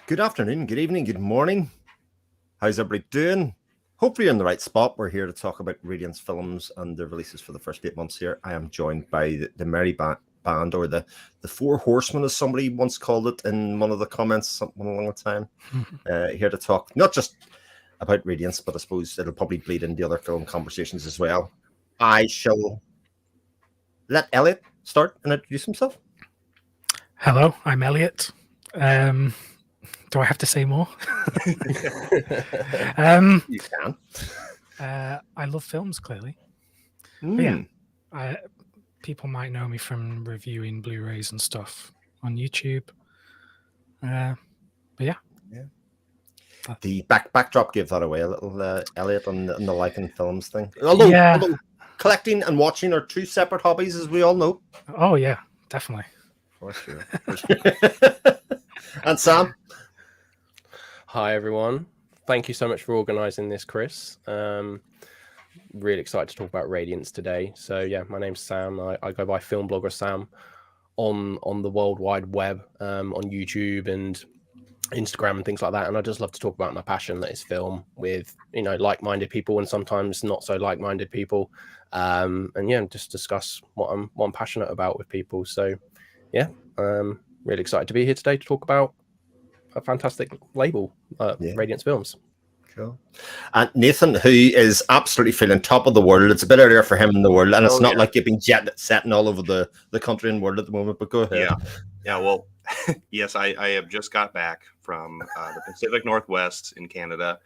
Good afternoon, good evening, good morning. How's everybody doing? Hopefully you're in the right spot. We're here to talk about Radiance Films and their releases for the first 8 months here. I am joined by the Merry Band, or the Four Horsemen, as somebody once called it in one of the comments, something along the time. Here to talk not just about Radiance, but I suppose it'll probably bleed into other film conversations as well. I shall let Elliot start and introduce himself. Hello, I'm Elliot. Do I have to say more? You can. I love films, clearly. People might know me from reviewing Blu-rays and stuff on YouTube. But yeah. The backdrop gave that away a little, Elliot, on the liking films thing. Although collecting and watching are two separate hobbies, as we all know. Oh yeah, definitely. For sure. And Sam? Hi, everyone. Thank you so much for organising this, Chris. Really excited to talk about Radiance today. So yeah, my name's Sam. I go by Film Blogger Sam on the World Wide Web, on YouTube and Instagram and things like that. And I just love to talk about my passion, that is film, with like-minded people and sometimes not so like-minded people. And yeah, just discuss what I'm passionate about with people. So yeah, really excited to be here today to talk about a fantastic label, Radiance Films. Cool. And Nathan, who is absolutely feeling top of the world. It's a bit earlier for him in the world, and it's not like you've been setting all over the country and world at the moment, but go ahead. Yeah. Well, yes, I have just got back from the Pacific Northwest in Canada.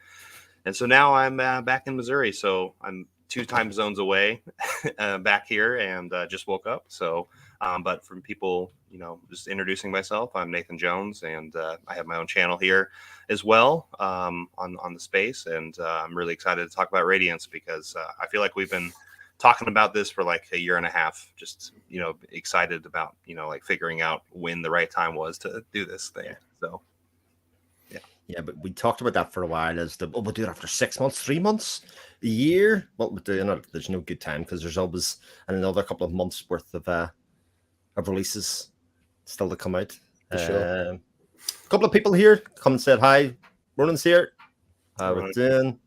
And so now I'm back in Missouri. So I'm 2 time zones away back here, and just woke up. So, but from people, just introducing myself, I'm Nathan Jones, and I have my own channel here as well on the space. And I'm really excited to talk about Radiance because I feel like we've been talking about this for like a year and a half, just, excited about, like figuring out when the right time was to do this thing. So, yeah. Yeah, but we talked about that for a while we'll do it after 6 months, 3 months, a year. What we'll do, there's no good time because there's always another couple of months worth of releases still to come out. Sure. A couple of people here come and said hi. Ronan's here. How we doing?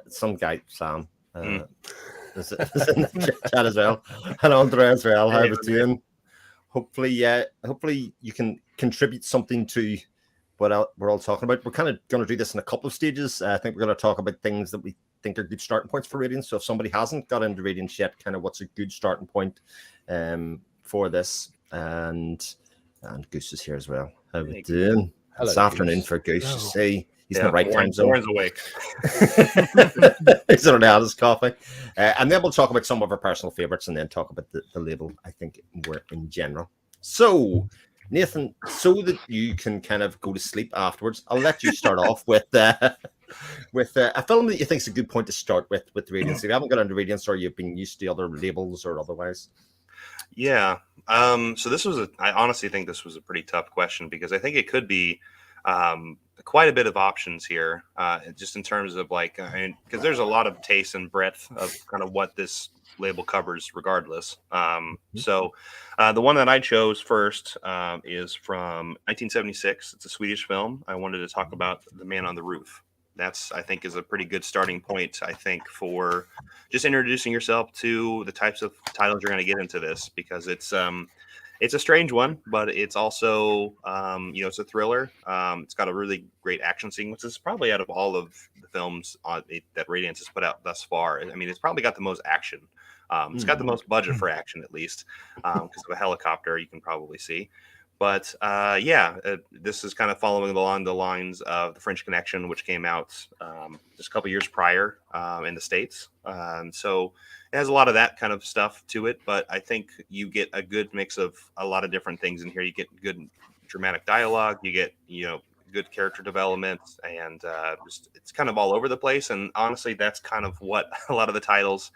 Some guy, Sam, is in the chat as well. And Andre as well. How we doing? Hopefully you can contribute something to what we're all talking about. We're kind of going to do this in a couple of stages. I think we're going to talk about things that we think are good starting points for Radiance. So if somebody hasn't got into Radiance yet, kind of what's a good starting point for this. And Goose is here as well. How we doing? Hello, this afternoon Goose. for Goose to see. He's in the right time zone. Warren's awake. He's already had his coffee. And then we'll talk about some of our personal favorites and then talk about the label, I think, we're in general. So, Nathan, so that you can kind of go to sleep afterwards, I'll let you start off with a film that you think is a good point to start with Radiance. If you haven't got into Radiance or you've been used to other labels or otherwise. Yeah. So I honestly think this was a pretty tough question because I think it could be quite a bit of options here, just in terms of because there's a lot of taste and breadth of kind of what this label covers regardless. So the one that I chose first is from 1976. It's a Swedish film. I wanted to talk about The Man on the Roof. That's, I think, is a pretty good starting point, I think, for just introducing yourself to the types of titles you're going to get into this, because it's a strange one, but it's also, it's a thriller. It's got a really great action sequences, probably out of all of the films that Radiance has put out thus far. I mean, it's probably got the most action. It's got the most budget for action, at least, because of a helicopter, you can probably see. But this is kind of following along the lines of The French Connection, which came out just a couple years prior in the States. So it has a lot of that kind of stuff to it, but I think you get a good mix of a lot of different things in here. You get good dramatic dialogue, you get, good character development, and it's kind of all over the place. And honestly, that's kind of what a lot of the titles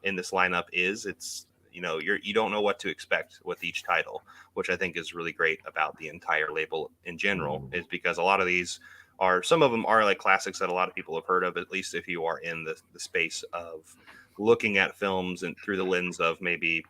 in this lineup is. It's, you don't know what to expect with each title, which I think is really great about the entire label in general, is because a lot of these some of them are like classics that a lot of people have heard of, at least if you are in the space of looking at films and through the lens of maybe,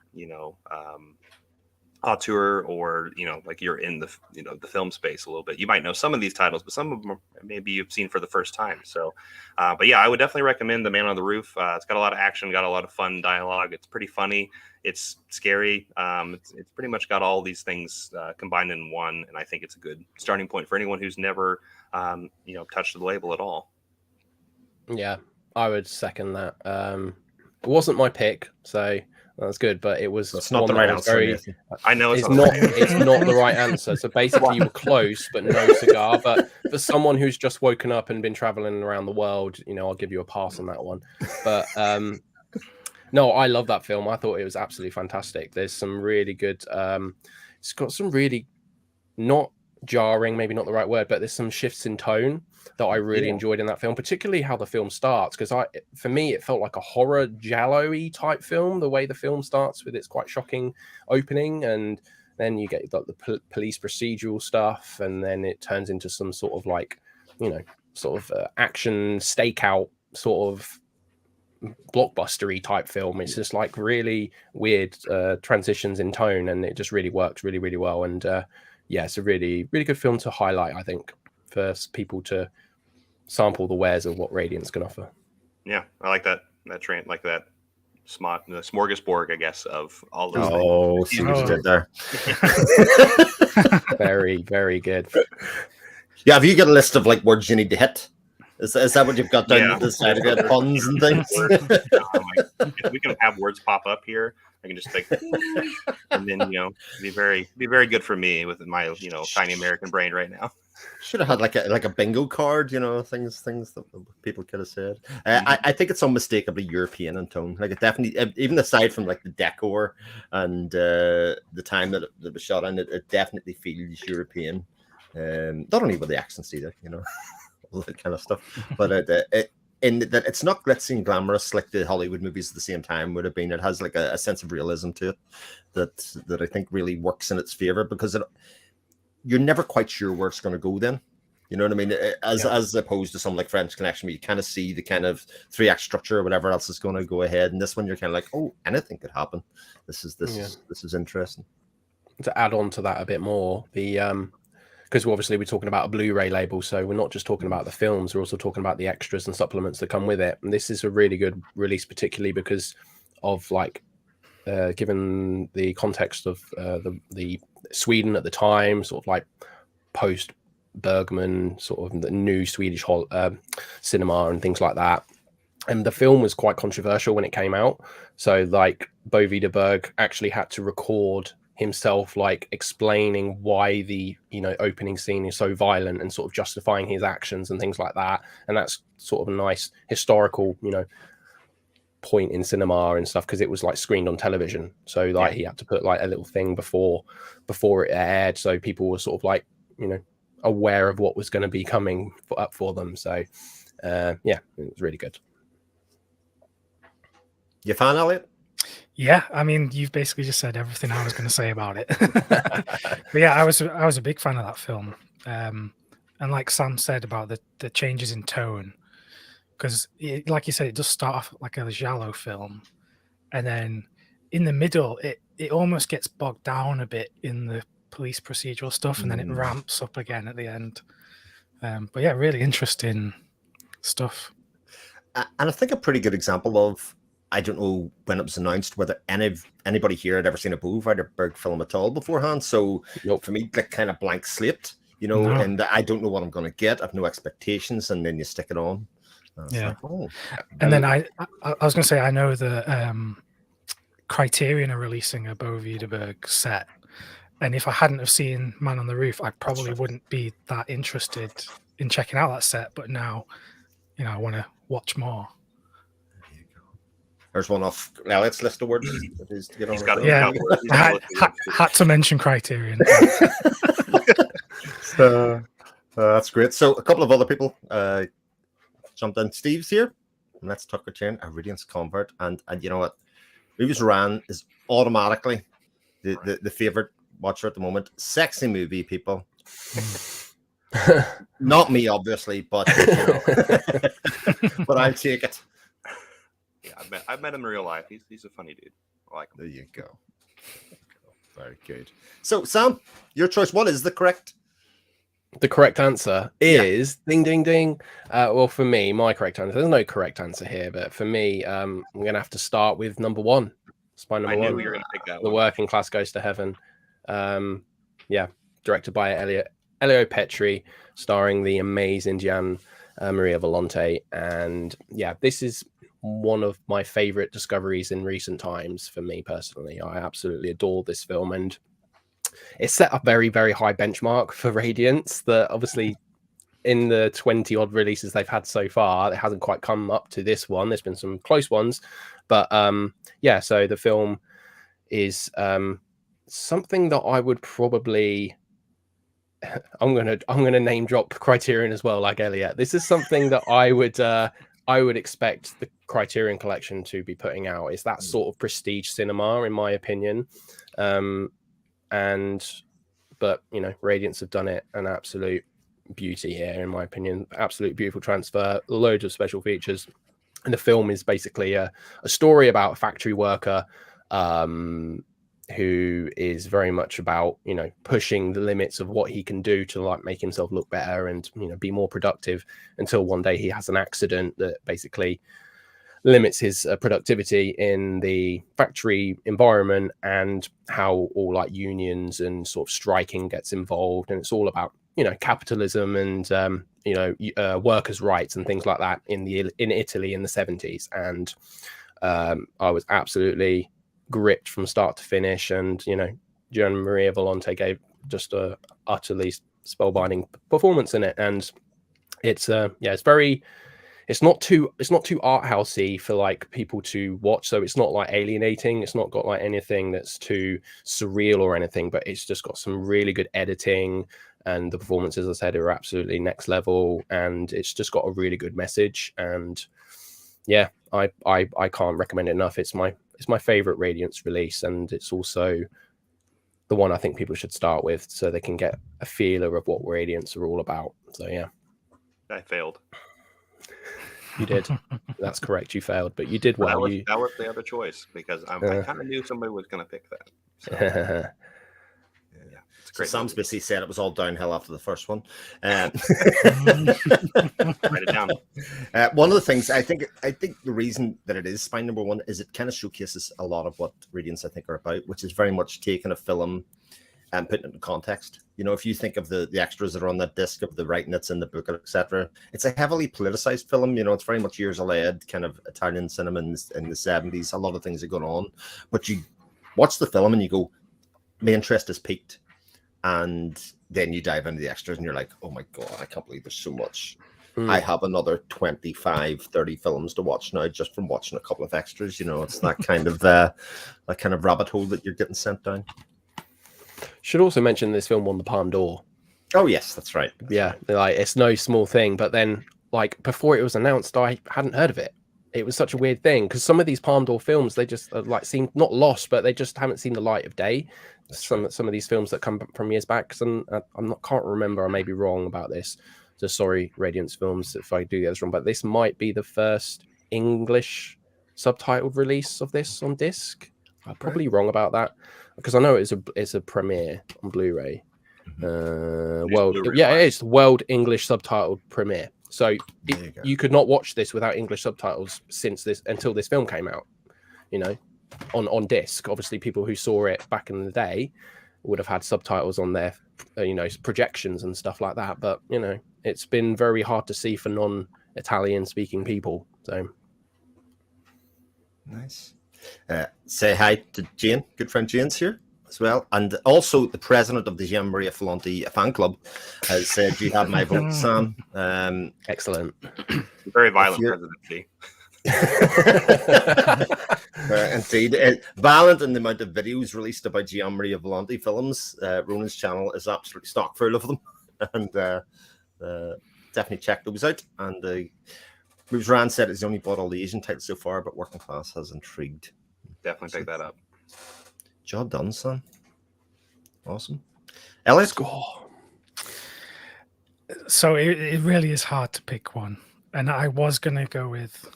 auteur, or like you're in the the film space a little bit, you might know some of these titles, but some of them maybe you've seen for the first time. So but yeah, I would definitely recommend The Man on the Roof. It's got a lot of action, got a lot of fun dialogue, it's pretty funny, it's scary, it's pretty much got all these things combined in one, and I think it's a good starting point for anyone who's never touched the label at all. Yeah, I would second that. It wasn't my pick, so that's good, but it was. That's not the right answer. I know it's not. It's not the right answer. So basically, you were close, but no cigar. But for someone who's just woken up and been traveling around the world, I'll give you a pass on that one. But no, I love that film. I thought it was absolutely fantastic. There's some really good. It's got some really not jarring, maybe not the right word, but there's some shifts in tone that I really enjoyed in that film, particularly how the film starts, because for me it felt like a horror giallo-y type film, the way the film starts with its quite shocking opening, and then you get like the police procedural stuff, and then it turns into some sort of like action stakeout sort of blockbustery type film. It's just like really weird transitions in tone, and it just really works really, really well. And yeah, it's a really, really good film to highlight, I think, for people to sample the wares of what Radiance can offer. Yeah, I like that train, like that smorgasbord, I guess, of all those things. Oh, did there. Very, very good. Yeah, have you got a list of like words you need to hit? Is that what you've got down the side of it? Puns and things? If we can have words pop up here, I can just like, and then be very good for me with my tiny American brain right now. Should have had like a bingo card, things that people could have said. I think it's unmistakably European in tone. Like it definitely, even aside from like the decor and the time that it was shot in, it definitely feels European. Not only with the accents either, all that kind of stuff, but in that it's not glitzy and glamorous like the Hollywood movies at the same time would have been. It has like a sense of realism to it that I think really works in its favor, because you're never quite sure where it's going to go then. You know what I mean? As opposed to something like French Connection, where you kind of see the kind of 3-act structure or whatever else is going to go ahead. And this one, you're kind of like, oh, anything could happen. This is interesting. To add on to that a bit more, because obviously we're talking about a Blu-ray label, so we're not just talking about the films, we're also talking about the extras and supplements that come with it. And this is a really good release, particularly because of like, given the context of the Sweden at the time, sort of like post Bergman, sort of the new Swedish cinema and things like that. And the film was quite controversial when it came out. So like Bo Widerberg actually had to record himself like explaining why the opening scene is so violent and sort of justifying his actions and things like that. And that's sort of a nice historical point in cinema and stuff, because it was like screened on television, so like he had to put like a little thing before it aired, so people were sort of like aware of what was going to be coming up for them. So yeah, it was really good. You fan, Elliot? Yeah, I mean, you've basically just said everything I was going to say about it. But yeah, I was a big fan of that film, and like Sam said about the changes in tone, because like you said, it does start off like a giallo film, and then in the middle it almost gets bogged down a bit in the police procedural stuff, and then it ramps up again at the end. But yeah, really interesting stuff. And I think a pretty good example of, I don't know when it was announced whether anybody here had ever seen a Bo Widerberg film at all beforehand. So for me, like kind of blank slate, and I don't know what I'm going to get. I have no expectations, and then you stick it on. Yeah. Like, oh. And then I was going to say, I know that Criterion are releasing a Bo Widerberg set, and if I hadn't have seen Man on the Roof, I probably wouldn't be that interested in checking out that set. But now, I want to watch more. There's one off Elliot's list of words. That is to get on. Had to mention Criterion. That's great. So a couple of other people jumped in. Steve's here, and that's Tucker Chain, a Radiance convert, and you know what? Movies Ran is automatically the favorite watcher at the moment. Sexy movie, people. Not me, obviously, but but I'll take it. Yeah, I've met him in real life. He's a funny dude. I like him. There you go. Very good. So, Sam, your choice. What is the correct? The correct answer is ding, ding, ding. Well, for me, my correct answer. There's no correct answer here, but for me, I'm gonna have to start with number one. Spine number I knew one. you were going to pick that The one. Working Class Goes to Heaven. Yeah, directed by Elliot Petri, starring the amazing Gian Maria Volonte, and yeah, this is one of my favorite discoveries in recent times for me personally. I absolutely adore this film, and it set a very, very high benchmark for Radiance that obviously in the 20 odd releases they've had so far, it hasn't quite come up to this one. There's been some close ones, but yeah, so the film is something that I would probably I'm gonna name drop Criterion as well, like Elliot. This is something that I would expect the Criterion Collection to be putting out. It's that sort of prestige cinema, in my opinion. But you know, Radiance have done it an absolute beauty here, in my opinion. Absolute beautiful transfer, loads of special features, and the film is basically a story about a factory worker who is very much about, you know, pushing the limits of what he can do to like make himself look better and, you know, be more productive, until one day he has an accident that basically limits his productivity in the factory environment, and how all like unions and sort of striking gets involved. And it's all about, you know, capitalism and you know, workers' rights and things like that in Italy in the 70s. And I was absolutely gripped from start to finish, and you know, Gian Maria Volonte gave just a utterly spellbinding performance in it. And it's it's not too art housey for like people to watch, so it's not like alienating. It's not got like anything that's too surreal or anything, but it's just got some really good editing, and the performances, as I said, are absolutely next level, and it's just got a really good message. And yeah, I can't recommend it enough. It's my favorite Radiance release, and it's also the one I think people should start with, so they can get a feeler of what Radiance are all about. So yeah, I failed. you did. That's correct. You failed, but you did well. That was the other choice, because I kind of knew somebody was going to pick that. So, yeah, it's great. So Sam's basically said it was all downhill after the first one. Write it down. One of the things I think the reason that it is Spine number one is it kind of showcases a lot of what Radiance I think are about, which is very much taking a film and putting it in context. You know, if you think of the extras that are on that disc, of the writing that's in the book, etc., it's a heavily politicized film. You know, it's very much years ahead, kind of Italian cinema in the 70s. A lot of things are going on, but you watch the film and you go, my interest is piqued. And then you dive into the extras and you're like, oh my God, I can't believe there's so much. I have another 25, 30 films to watch now just from watching a couple of extras. You know, it's that kind of rabbit hole that you're getting sent down. Should also mention this film won the Palme d'Or. Oh yes, that's right. Yeah, like it's no small thing. But then, like before it was announced, I hadn't heard of it. It was such a weird thing, because some of these Palme d'Or films, they just like seem not lost, but they just haven't seen the light of day. Some of these films that come from years back, and can't remember. I may be wrong about this. So sorry, Radiance Films, if I do get this wrong. But this might be the first English subtitled release of this on disc. I'm probably wrong about that, because I know it's a premiere on Blu-ray. It's the world English subtitled premiere. So you could not watch this without English subtitles until this film came out. You know, on disc. Obviously, people who saw it back in the day would have had subtitles on their, you know, projections and stuff like that. But you know, it's been very hard to see for non-Italian speaking people. So nice. Say hi to Jane, good friend Jane's here as well, and also the president of the Gian Maria Volonte fan club has said you have my vote, Sam. Excellent. Very violent presidency. Indeed, violent in the amount of videos released about Gian Maria Volonte films. Ronan's channel is absolutely stock full of them, and definitely check those out. And Moves Rand said it's only bought all the Asian titles so far, but Working Class has intrigued. Definitely pick that up. Job done, son. Awesome. Elliot, go. So it really is hard to pick one, and I was gonna go with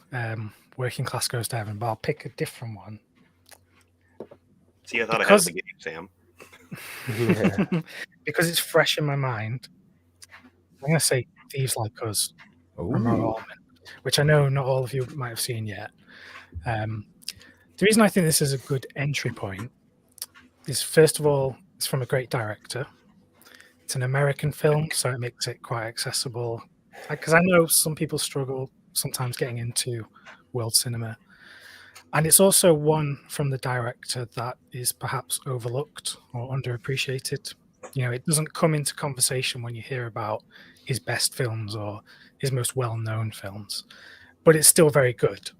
Working Class Goes to Heaven, but I'll pick a different one. See, I thought I had the game, Sam. because it's fresh in my mind. I'm going to say Thieves Like Us from Robert Ooh. Altman, which I know not all of you might have seen yet. The reason I think this is a good entry point is, first of all, it's from a great director. It's an American film, so it makes it quite accessible. Because I know some people struggle sometimes getting into world cinema. And it's also one from the director that is perhaps overlooked or underappreciated. You know, it doesn't come into conversation when you hear about his best films or his most well-known films, but it's still very good.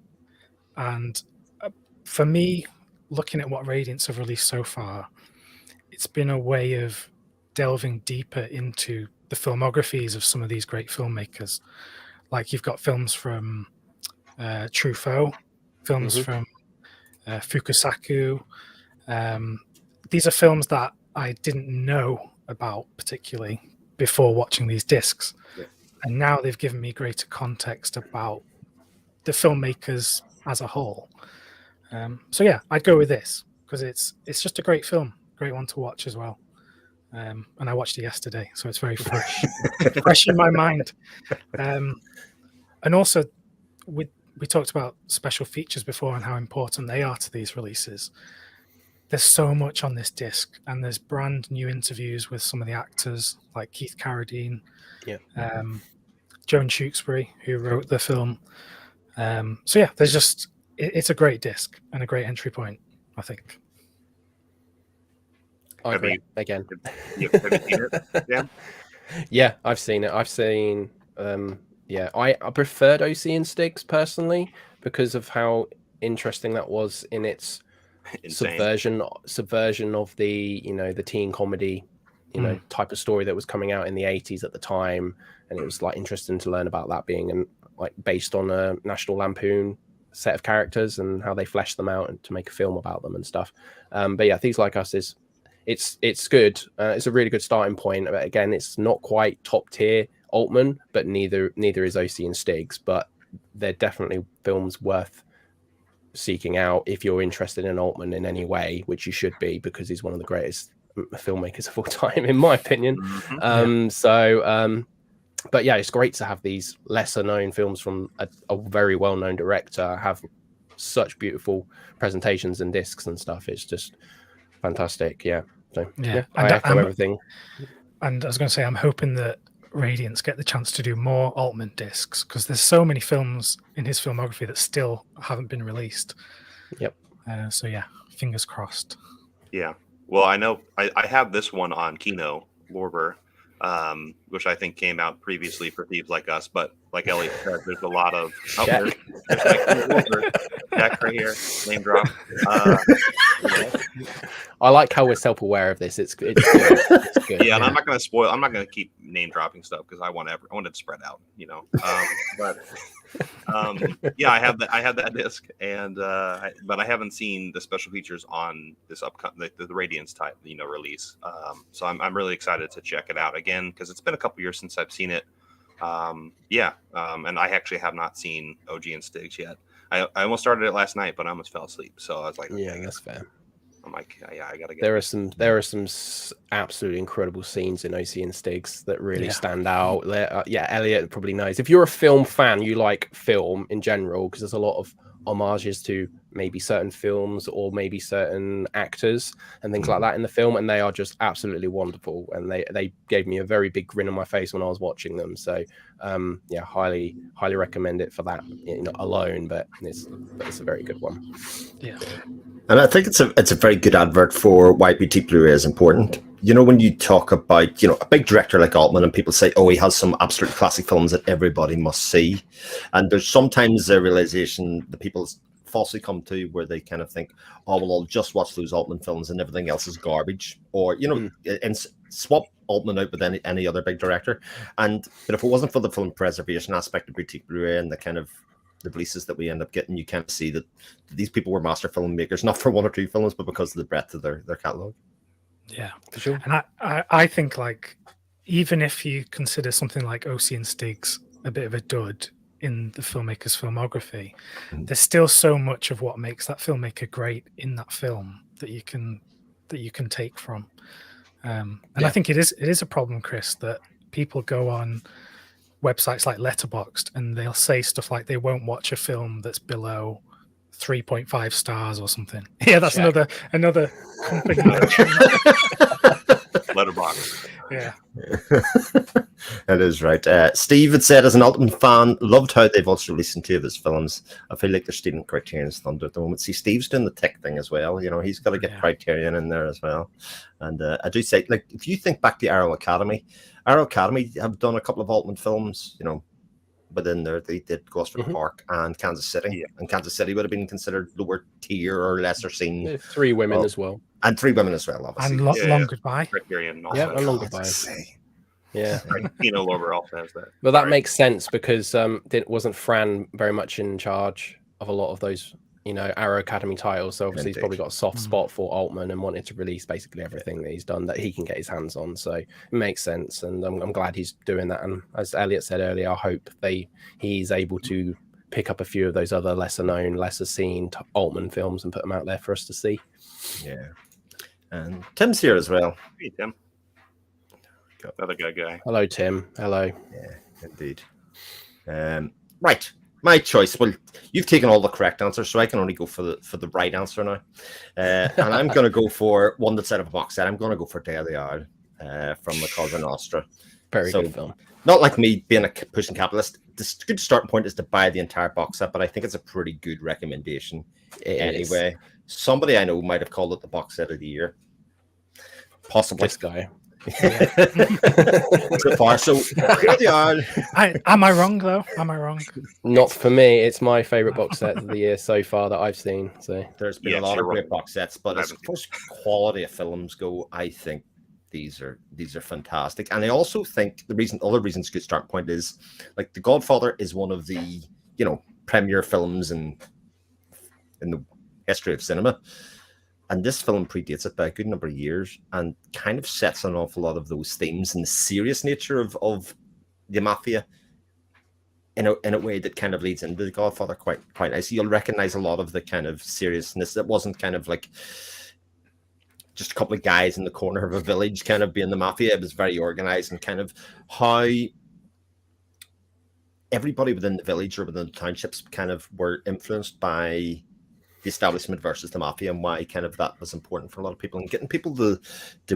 And for me, looking at what Radiance have released so far, it's been a way of delving deeper into the filmographies of some of these great filmmakers. Like you've got films from Truffaut, films from Fukusaku. These are films that I didn't know about particularly before watching these discs. Yeah. And now they've given me greater context about the filmmakers as a whole. So yeah, I'd go with this because it's just a great film, great one to watch as well. And I watched it yesterday, so it's very fresh, fresh in my mind. And also, we talked about special features before and how important they are to these releases. There's so much on this disc, and there's brand new interviews with some of the actors like Keith Carradine, Joan Tewksbury, who wrote the film. So yeah, there's just it's a great disc and a great entry point, I think. I agree again. Have you seen it? Yeah. Yeah, I've seen it. I've seen. I preferred OC and Sticks personally because of how interesting that was in its subversion of the the teen comedy type of story that was coming out in the 80s at the time, and it was like interesting to learn about that being like based on a National Lampoon set of characters and how they fleshed them out and to make a film about them and stuff. But yeah, Things Like Us is it's good. It's a really good starting point. But again, it's not quite top tier Altman, but neither is OC and Stiggs. But they're definitely films worth seeking out if you're interested in Altman in any way, which you should be because he's one of the greatest filmmakers of all time, in my opinion. But yeah, it's great to have these lesser known films from a very well known director have such beautiful presentations and discs and stuff. It's just fantastic. Yeah. So yeah, I echo everything. And I was going to say, I'm hoping that Radiance get the chance to do more Altman discs because there's so many films in his filmography that still haven't been released. Yep. So yeah, fingers crossed. Yeah. Well, I know I have this one on Kino Lorber, which I think came out previously for Thieves Like Us, but like Elliot said, there's a lot of there's Jack right here, name drop. I like how we're self-aware of this. It's good. It's good. Yeah, and I'm not going to spoil. I'm not going to keep name dropping stuff because I want it to spread out, yeah, I have that disc, and but I haven't seen the special features on this upcoming the Radiance type release. So I'm really excited to check it out again because it's been a couple years since I've seen it. And I actually have not seen OG and Stiggs yet. I almost started it last night, but I almost fell asleep. So I was like, yeah, that's fair. I'm like, yeah, I gotta get. There are some absolutely incredible scenes in OC and Stiggs that really stand out. Elliot probably knows. If you're a film fan, you like film in general because there's a lot of homages to maybe certain films or maybe certain actors and things like that in the film, and they are just absolutely wonderful. And they gave me a very big grin on my face when I was watching them. So highly recommend it for that alone. But it's a very good one. Yeah. And I think it's a very good advert for why BT Blu-ray is important. When you talk about, a big director like Altman and people say, oh, he has some absolute classic films that everybody must see. And there's sometimes a realization that people falsely come to where they kind of think, oh, well, I'll just watch those Altman films and everything else is garbage. Or, and swap Altman out with any other big director. But if it wasn't for the film preservation aspect of BT Blu-ray and the kind of the releases that we end up getting, you can't see that these people were master filmmakers, not for one or two films, but because of the breadth of their catalog. Yeah, for sure. And I think like even if you consider something like OC and Stiggs a bit of a dud in the filmmaker's filmography, there's still so much of what makes that filmmaker great in that film that you can that you can take from. And I think it is a problem, Chris, that people go on websites like Letterboxd and they'll say stuff like they won't watch a film that's below 3.5 stars or something. Yeah, that's another company. Letterbox. Yeah. That is right. Steve had said, as an Ultimate fan, loved how they've also released 2 of his films. I feel like they're stealing Criterion's thunder at the moment. See, Steve's doing the tech thing as well. You know, he's got to get Criterion in there as well. And I do say, like, if you think back to Arrow Academy have done a couple of Ultimate films, you know, within there. They did Gloucester Park and Kansas City. Yeah. And Kansas City would have been considered lower tier or lesser seen. 3 women as well. And 3 women as well, obviously. And Long Goodbye. Yeah, and Long Goodbye. Yeah. Pino Lover also has that. Well, that makes sense because wasn't Fran very much in charge of a lot of those, you know, Arrow Academy titles. So obviously he's probably got a soft spot for Altman and wanted to release basically everything that he's done that he can get his hands on. So it makes sense, and I'm glad he's doing that. And as Elliot said earlier, I hope he's able to pick up a few of those other lesser known, lesser seen Altman films and put them out there for us to see. Yeah. And Tim's here as well. Hey, Tim. Another good guy. Hello, Tim. Hello. Yeah, indeed. Right. My choice. Well, you've taken all the correct answers, so I can only go for the right answer now. And I'm going to go for one that's out of a box set. I'm going to go for Day of the Owl from La Cosa Nostra. Very good film. Not like me being a pushing capitalist. The good starting point is to buy the entire box set, but I think it's a pretty good recommendation anyway. Somebody I know might have called it the box set of the year. Possibly. This guy. So far, so here they are. Am I wrong though? Am I wrong? Not for me. It's my favorite box set of the year so far that I've seen. So there's been a lot of great box sets, but as far as quality of films go, I think these are fantastic. And I also think other reasons good starting point is like The Godfather is one of the premier films in the history of cinema. And this film predates it by a good number of years and kind of sets an awful lot of those themes and the serious nature of the mafia in a way that kind of leads into The Godfather quite nicely. You'll recognize a lot of the kind of seriousness that wasn't kind of like just a couple of guys in the corner of a village kind of being the mafia. It was very organized and kind of how everybody within the village or within the townships kind of were influenced by the establishment versus the mafia, and why kind of that was important for a lot of people and getting people to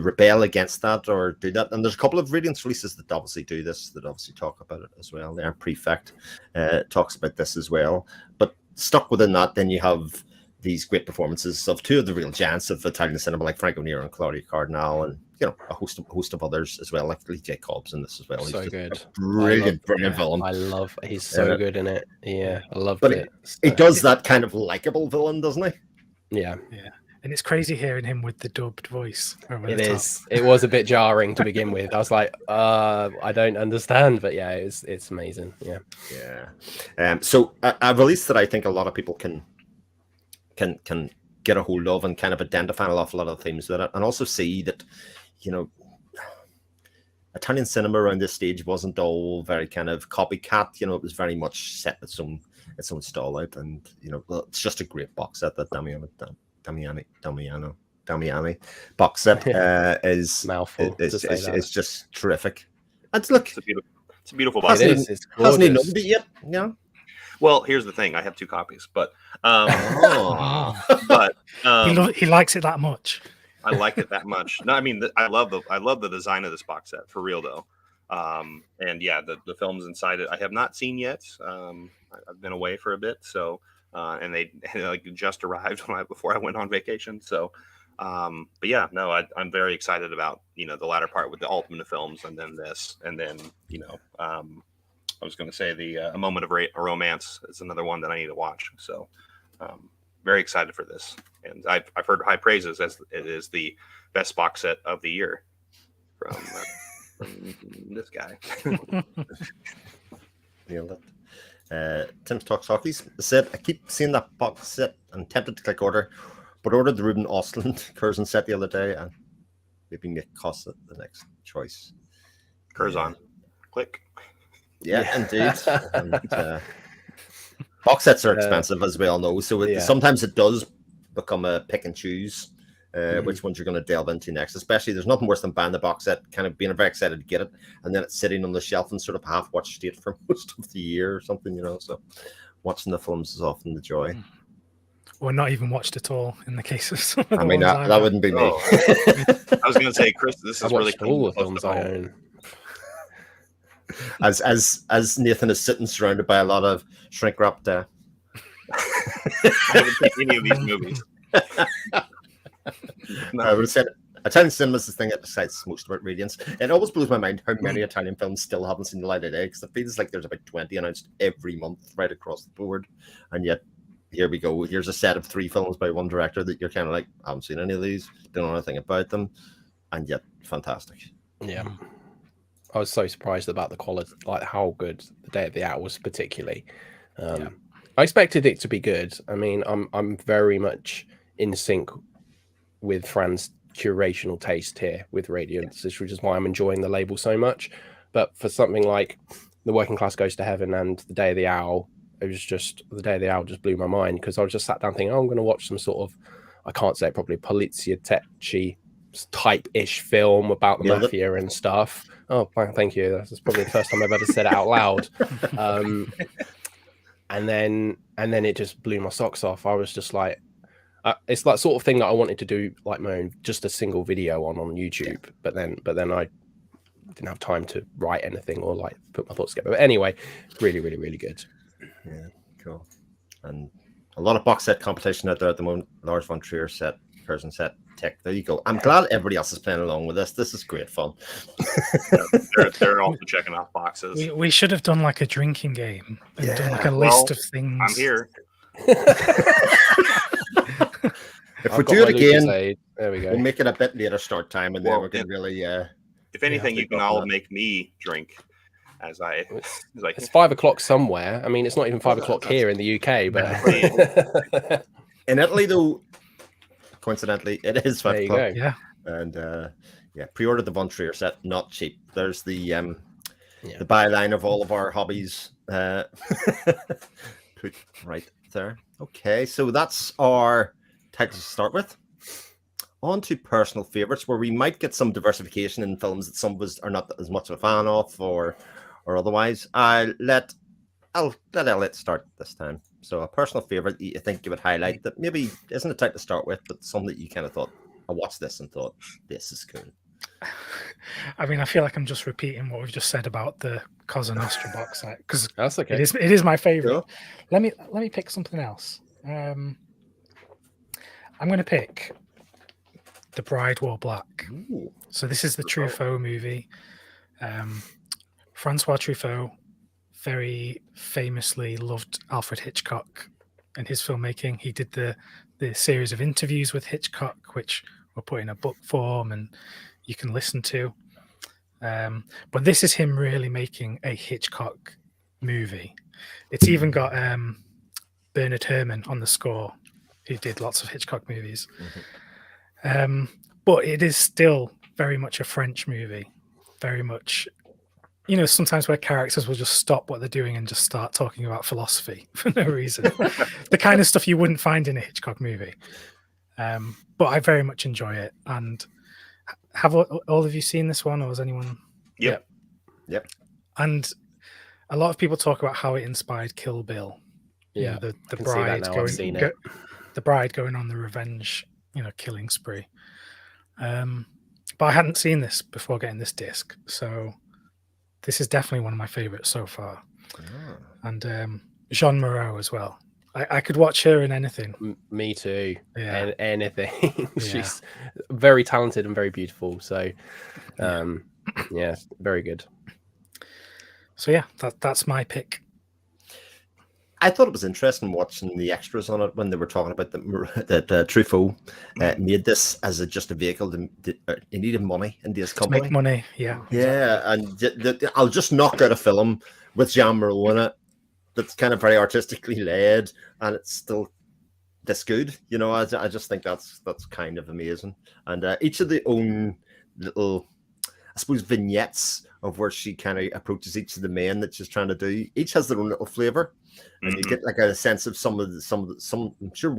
rebel against that or do that. And there's a couple of Radiance releases that obviously do this, that obviously talk about it as well. Their Prefect talks about this as well. But stuck within that, then you have these great performances of 2 of the real giants of Italian cinema, like Franco Nero and Claudia Cardinal, and a host of others as well, like Lee J. Cobb's in this as well. So good. Brilliant villain. He's so good in it. Yeah, I loved it. It does that kind of likable villain, doesn't he? Yeah. Yeah. And it's crazy hearing him with the dubbed voice. It is. It was a bit jarring to begin with. I was like, I don't understand, but yeah, it's amazing. Yeah. Yeah. So a release that I think a lot of people can get a hold of and kind of identify an awful lot of themes with it, and also see that, Italian cinema around this stage wasn't all very kind of copycat. It was very much set its own stall out, and it's just a great box set that Damiani box set is mouthful. It's just terrific. And look, it's a beautiful box. It is. It's gorgeous. Hasn't he known it yet? Yeah. Well, here's the thing. I have 2 copies, but he likes it that much. I like it that much. No, I mean, I love the design of this box set for real though. And yeah, the films inside it I have not seen yet. I've been away for a bit, so and they like just arrived before I went on vacation. So, but yeah, no, I'm very excited about the latter part with the Ultimate films, and then this, and then I was going to say A Moment of Romance is another one that I need to watch. So, very excited for this, and I've heard high praises as it is the best box set of the year from this guy. Nailed it. Tim's Talks Hockey's said, I keep seeing that box set and tempted to click order, but ordered the Ruben Ostlund Curzon set the other day, and maybe Nick Costa the next choice. Curzon, click. Yeah, indeed. And, box sets are expensive, as we all know, so sometimes it does become a pick and choose which ones you're going to delve into next. Especially, there's nothing worse than buying the box set, kind of being very excited to get it, and then it's sitting on the shelf and sort of half-watch state for most of the year or something, you know. So watching the films is often the joy. Or not even watched at all in the case of some of the I mean, ones that wouldn't be me. Oh. I was going to say, Chris, this I've is really watched all the close films to I home. own. As Nathan is sitting surrounded by a lot of shrink-wrapped. I haven't seen any of these movies. I would have said Italian cinema is the thing that excites most about Radiance. It always blows my mind how many Italian films still haven't seen the light of day, because it feels like there's about 20 announced every month right across the board, and yet here we go. Here's a set of 3 films by one director that you're kind of like, I haven't seen any of these, don't know anything about them, and yet fantastic. Yeah, I was so surprised about the quality, like how good The Day of the Owl was, particularly. I expected it to be good. I mean, I'm very much in sync with Fran's curational taste here with Radiance, which is why I'm enjoying the label so much. But for something like The Working Class Goes to Heaven and The Day of the Owl, it was just, The Day of the Owl just blew my mind, because I was just sat down thinking, I'm going to watch some sort of, I can't say it properly, Poliziotteschi type-ish film about the mafia and stuff. Oh, thank you. That's probably the first time I've ever said it out loud. And then it just blew my socks off. I was just like, it's that sort of thing that I wanted to do, like my own, just a single video on YouTube. But then I didn't have time to write anything or like put my thoughts together. But anyway, really, really, really good. Yeah, cool. And a lot of box set competition out there at the moment. Lars von Trier set, Curzon set, Tech. There you go. I'm glad everybody else is playing along with this. This is great fun. They're also checking off boxes. We should have done like a drinking game and done like a list of things. I'm here. If we do it again, there we go. we'll make it a bit later start time, and then we're going to really. If anything, you can all make me drink. It's 5 o'clock somewhere. I mean, it's not even 5 o'clock here in the UK, but in Italy, though, coincidentally, it is 5 o'clock. There you go. Yeah. And pre-order the Von Trier set, not cheap. There's the byline of all of our hobbies put right there. Okay, so that's our title to start with. On to personal favorites, where we might get some diversification in films that some of us are not as much of a fan of, or otherwise. I'll let Elliot start this time. So a personal favorite that you think you would highlight that maybe isn't a title to start with, but something that you kind of thought, I watched this and thought, this is cool. I mean, I feel like I'm just repeating what we've just said about the Cosa Nostra box set, because That's okay. it is my favorite. Sure. Let me pick something else. I'm going to pick The Bride Wore Black. Ooh. So this is the Truffaut movie. Francois Truffaut very famously loved Alfred Hitchcock and his filmmaking. He did the series of interviews with Hitchcock, which were put in a book form and you can listen to. But this is him really making a Hitchcock movie. It's even got Bernard Herrmann on the score, who did lots of Hitchcock movies. Mm-hmm. But it is still very much a French movie. Very much, you know, sometimes where characters will just stop what they're doing and just start talking about philosophy for no reason. The kind of stuff you wouldn't find in a Hitchcock movie. But I very much enjoy it. And have all of you seen this one, or has anyone? Yep. And a lot of people talk about how it inspired Kill Bill. Yeah, you know, the bride going, the bride going on the revenge, killing spree. But I hadn't seen this before getting this disc, so this is definitely one of my favorites so far. Oh. And Jean Moreau as well. I could watch her in anything. Me too. Yeah. Anything. She's very talented and very beautiful. So, yeah, very good. So yeah, that's my pick. I thought it was interesting watching the extras on it when they were talking about that Truffaut made this as just a vehicle. He needed money in his company. To make money, yeah. Yeah, and I'll just knock out a film with Jean Moreau in it that's kind of very artistically led, and it's still this good. I just think that's kind of amazing. And each of the own little suppose, vignettes of where she kind of approaches each of the men that she's trying to do. Each has their own little flavor, and you get like a sense of some. I'm sure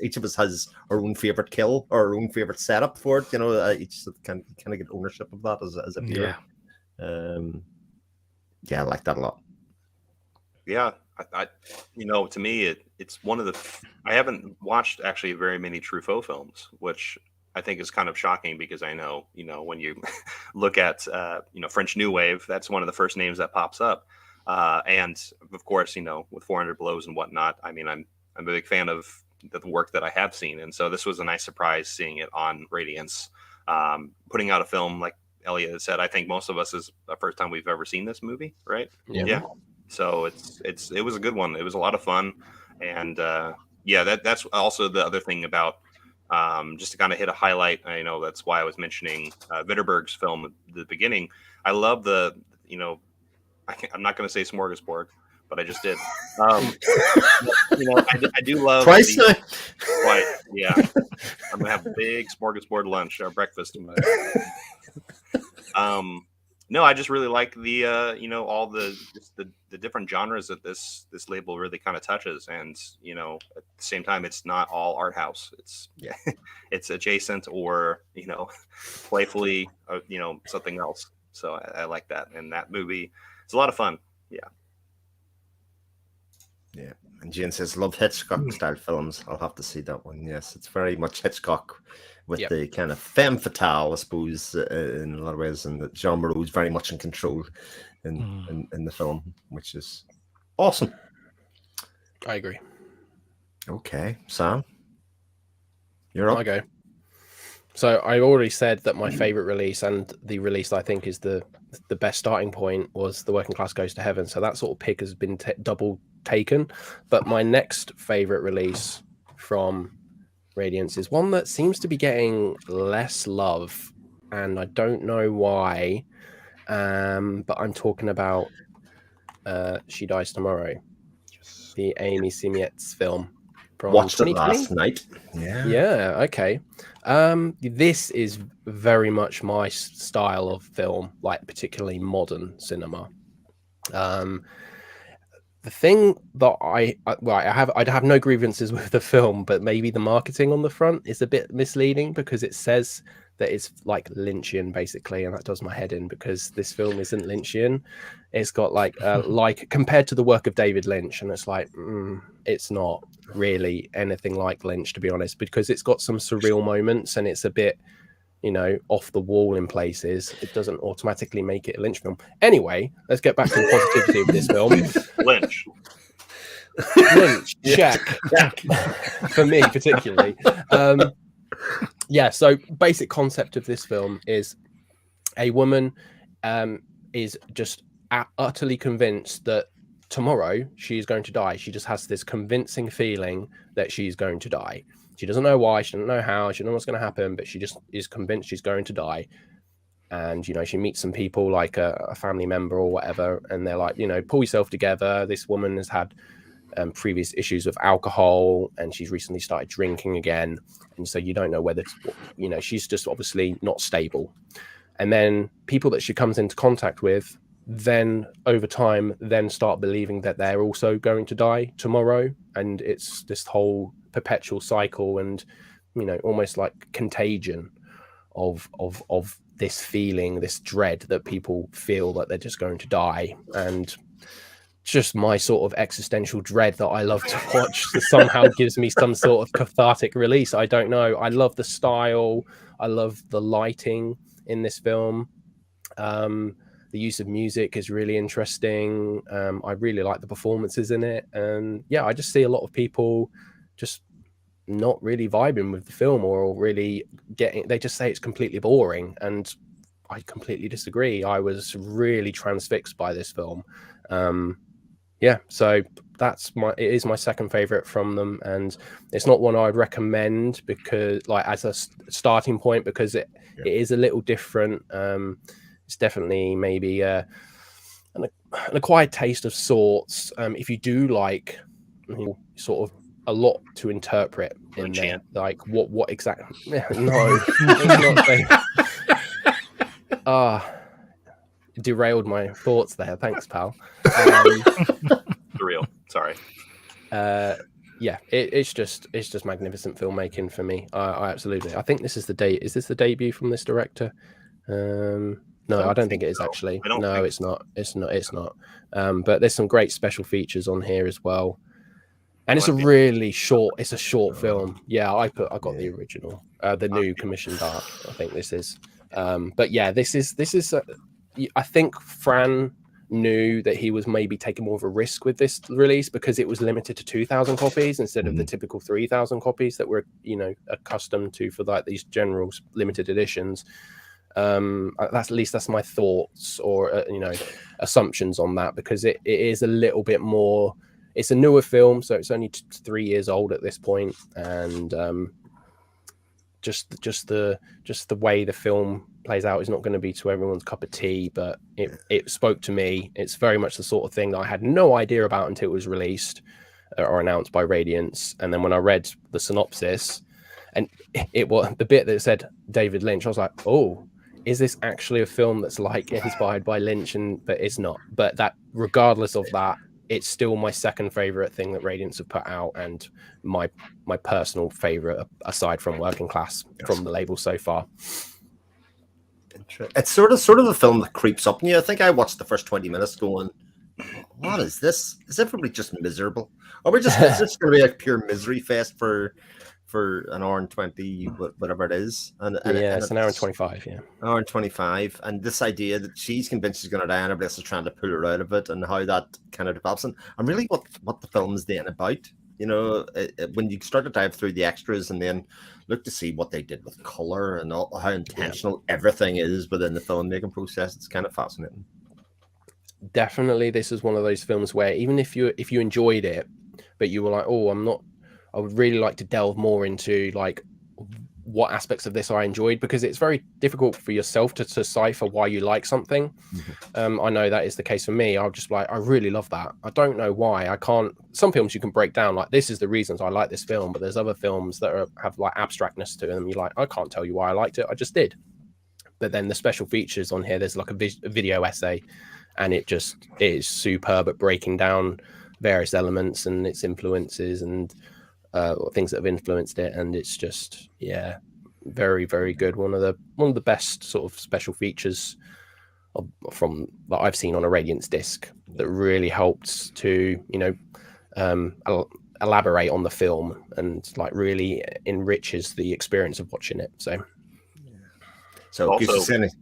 each of us has our own favorite kill or our own favorite setup for it. You know, each can kind of get ownership of that as a viewer. Yeah, I like that a lot. Yeah, I to me, it's one of the. I haven't watched actually very many Truffaut films, which I think is kind of shocking because I know, when you look at, French New Wave, that's one of the first names that pops up. And of course, with 400 Blows and whatnot, I mean, I'm a big fan of the work that I have seen. And so this was a nice surprise seeing it on Radiance, putting out a film like Elliot had said. I think most of us is the first time we've ever seen this movie, right? Yeah. So it was a good one. It was a lot of fun. And that's also the other thing about, just to kind of hit a highlight. I know that's why I was mentioning Winterberg's film at the beginning. I love I'm not going to say smorgasbord, but I just did. I do love twice. Yeah, I'm gonna have a big smorgasbord lunch or breakfast. No, I just really like the all the different genres that this label really kind of touches, and at the same time, it's not all art house. It's it's adjacent or playfully something else. So I like that, and that movie, it's a lot of fun. Yeah. And Jane says, love Hitchcock style films. I'll have to see that one. Yes, it's very much Hitchcock with the kind of femme fatale, I suppose, in a lot of ways, and that Jean Moreau is very much in control in the film, which is awesome. I agree. Okay, Sam, you're up. I go. So I already said that my favorite release, and the release I think is the best starting point, was The Working Class Goes to Heaven. So that sort of pick has been double taken. But my next favorite release from Radiance is one that seems to be getting less love, and I don't know why. But I'm talking about She Dies Tomorrow, the Amy Simietz film. Watched it last night. Yeah. Okay. This is very much my style of film, like particularly modern cinema. The thing that I'd have no grievances with the film, but maybe the marketing on the front is a bit misleading because it says that it's like Lynchian basically, and that does my head in because this film isn't Lynchian. It's got like compared to the work of David Lynch, and it's like it's not really anything like Lynch, to be honest, because it's got some surreal moments and it's a bit off the wall in places. It doesn't automatically make it a Lynch film. Anyway, let's get back to the positivity of this film. Lynch, check. For me particularly. So basic concept of this film is a woman is just utterly convinced that tomorrow she's going to die. She just has this convincing feeling that she's going to die. She doesn't know why, she doesn't know how, she doesn't know what's going to happen, but she just is convinced she's going to die. And she meets some people like a family member or whatever, and they're like, pull yourself together. This woman has had previous issues with alcohol, and she's recently started drinking again, and so you don't know whether she's just obviously not stable. And then people that she comes into contact with then over time then start believing that they're also going to die tomorrow, and it's this whole perpetual cycle and almost like contagion of this feeling, this dread that people feel that they're just going to die. And just my sort of existential dread that I love to watch that somehow gives me some sort of cathartic release. I don't know. I love the style. I love the lighting in this film. The use of music is really interesting. I really like the performances in it. And I just see a lot of people just not really vibing with the film or really they just say it's completely boring. And I completely disagree. I was really transfixed by this film. So it is my second favorite from them, and it's not one I'd recommend because like as a starting point, because it is a little different. It's definitely maybe an acquired taste of sorts. If you do like sort of a lot to interpret in there, like what exactly? No, it's not. derailed my thoughts there. Thanks, pal. Real. Sorry. Yeah, it's just magnificent filmmaking for me. I absolutely. I think this is the date. Is this the debut from this director? No, I don't think it is actually. No, it's not. It's not. But there's some great special features on here as well. And it's a really short. It's a short film. Yeah, I got the original, the new commissioned art. I think this is. But yeah, this is. I think Fran knew that he was maybe taking more of a risk with this release because it was limited to 2,000 copies instead of the typical 3,000 copies that we're accustomed to for like these general limited editions. That's at least that's my thoughts or assumptions on that, because it is a little bit more. It's a newer film, so it's only 3 years old at this point, and just the way the film plays out is not going to be to everyone's cup of tea, but it spoke to me. It's very much the sort of thing that I had no idea about until it was released or announced by Radiance, and then when I read the synopsis and it was the bit that said David Lynch, I was like, oh, is this actually a film that's like inspired by Lynch? But it's not. But that, regardless of that, it's still my second favorite thing that Radiance have put out, and my personal favorite aside from Working Class from the label so far. It's sort of a film that creeps up on you. I think I watched the first 20 minutes going, what is this? Is everybody just miserable? Or is this going to be like pure misery fest for an hour and 20, whatever it is? And it's an hour and 25, yeah. An hour and 25. And this idea that she's convinced she's going to die and everybody else is trying to pull her out of it, and how that kind of develops. And really what the film is then about. When you start to dive through the extras and then look to see what they did with color and how intentional everything is within the filmmaking process, it's kind of fascinating. Definitely, this is one of those films where even if you enjoyed it, but you were like, oh, I would really like to delve more into like what aspects of this I enjoyed, because it's very difficult for yourself to decipher why you like something. I know that is the case for me. I'll just like, I really love that. I don't know why. I can't. Some films you can break down like, this is the reasons I like this film, but there's other films that have like abstractness to them. You're like, I can't tell you why I liked it. I just did. But then the special features on here, there's like a video essay, and it is superb at breaking down various elements and its influences and things that have influenced it, and it's just very, very good. One of the best sort of special features from that I've seen on a Radiance disc that really helped to elaborate on the film and like really enriches the experience of watching it. So also, Goose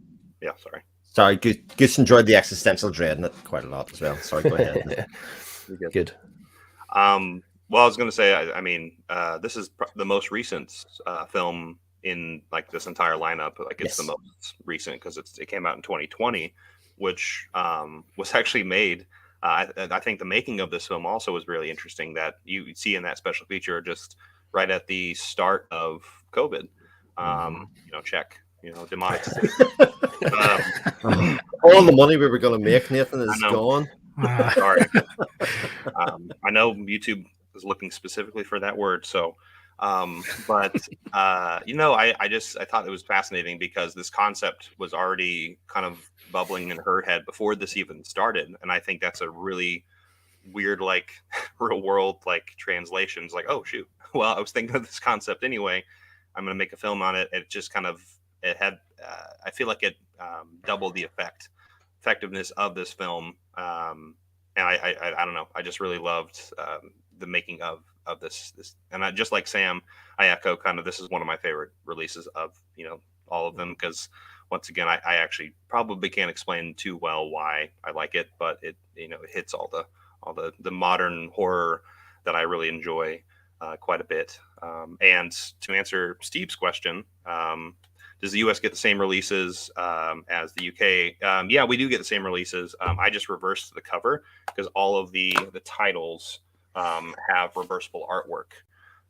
Sorry, Goose enjoyed the existential dread in it quite a lot as well. Sorry, go ahead. Good. Well, I was going to say, I mean, this is the most recent film in like this entire lineup. Like it's the most recent because it came out in 2020, which was actually made. I think the making of this film also was really interesting, that you see in that special feature just right at the start of COVID. Check. Demonetization. All the money we were going to make, Nathan, is gone. Sorry. I know YouTube is looking specifically for that word. So, I thought it was fascinating because this concept was already kind of bubbling in her head before this even started. And I think that's a really weird, like real world, like translations, like, oh shoot, well, I was thinking of this concept anyway. I'm going to make a film on it. It just kind of, I feel like it doubled the effectiveness of this film. And I don't know. I just really loved the making of this. And I, just like Sam, I echo kind of, this is one of my favorite releases of, all of them. Because once again, I actually probably can't explain too well why I like it, but it hits all the modern horror that I really enjoy quite a bit. And to answer Steve's question, does the US get the same releases as the UK? Yeah, we do get the same releases. I just reversed the cover because all of the titles have reversible artwork.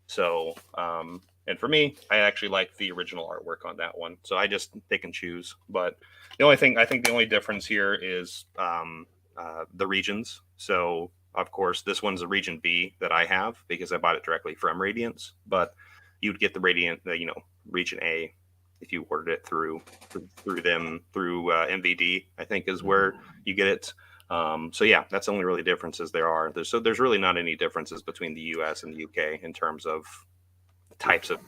So, and for me, I actually like the original artwork on that one. So I just pick and choose. But I think the only difference here is the regions. So, of course, this one's a region B that I have because I bought it directly from Radiance. But you'd get the region A if you ordered it through MVD, I think is where you get it. So yeah, that's the only really differences there are. There's really not any differences between the US and the UK in terms of types of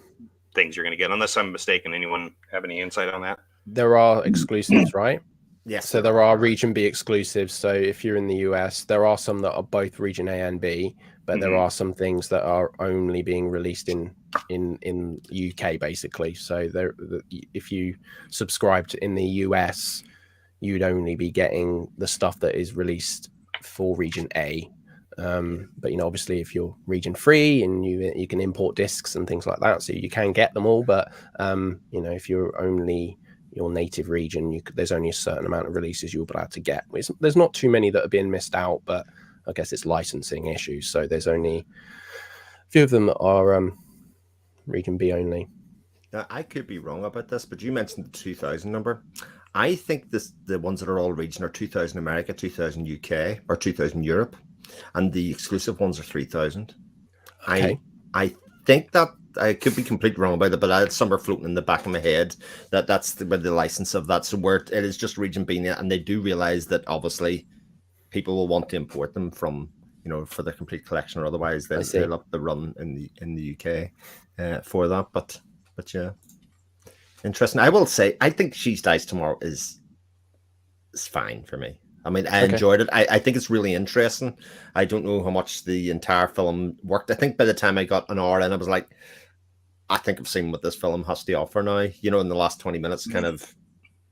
things you're going to get, unless I'm mistaken. Anyone have any insight on that? There are exclusives, right? Yes. So there are region B exclusives. So if you're in the US, there are some that are both region A and B, but there are some things that are only being released in UK basically. So if you subscribed in the US, you'd only be getting the stuff that is released for region A. But obviously if you're region free and you can import discs and things like that, so you can get them all. But if you're only your native region, there's only a certain amount of releases you'll be able to get. There's not too many that have been missed out, but I guess it's licensing issues. So there's only a few of them that are region B only. Now, I could be wrong about this, but you mentioned the 2,000 number. I think the ones that are all region are 2,000 America, 2,000 UK, or 2,000 Europe, and the exclusive ones are 3,000. Okay. I think that I could be completely wrong about it, but I had somewhere floating in the back of my head that's the license of that. So where it is just region B, and they do realize that obviously people will want to import them from for their complete collection, or otherwise they'll up the run in the UK for that. But yeah, interesting. I will say I think She Dies Tomorrow is fine for me. I mean, I enjoyed it. I think it's really interesting. I don't know how much the entire film worked. I think by the time I got an hour in, I was like, I think I've seen what this film has to offer now. In the last 20 minutes, kind of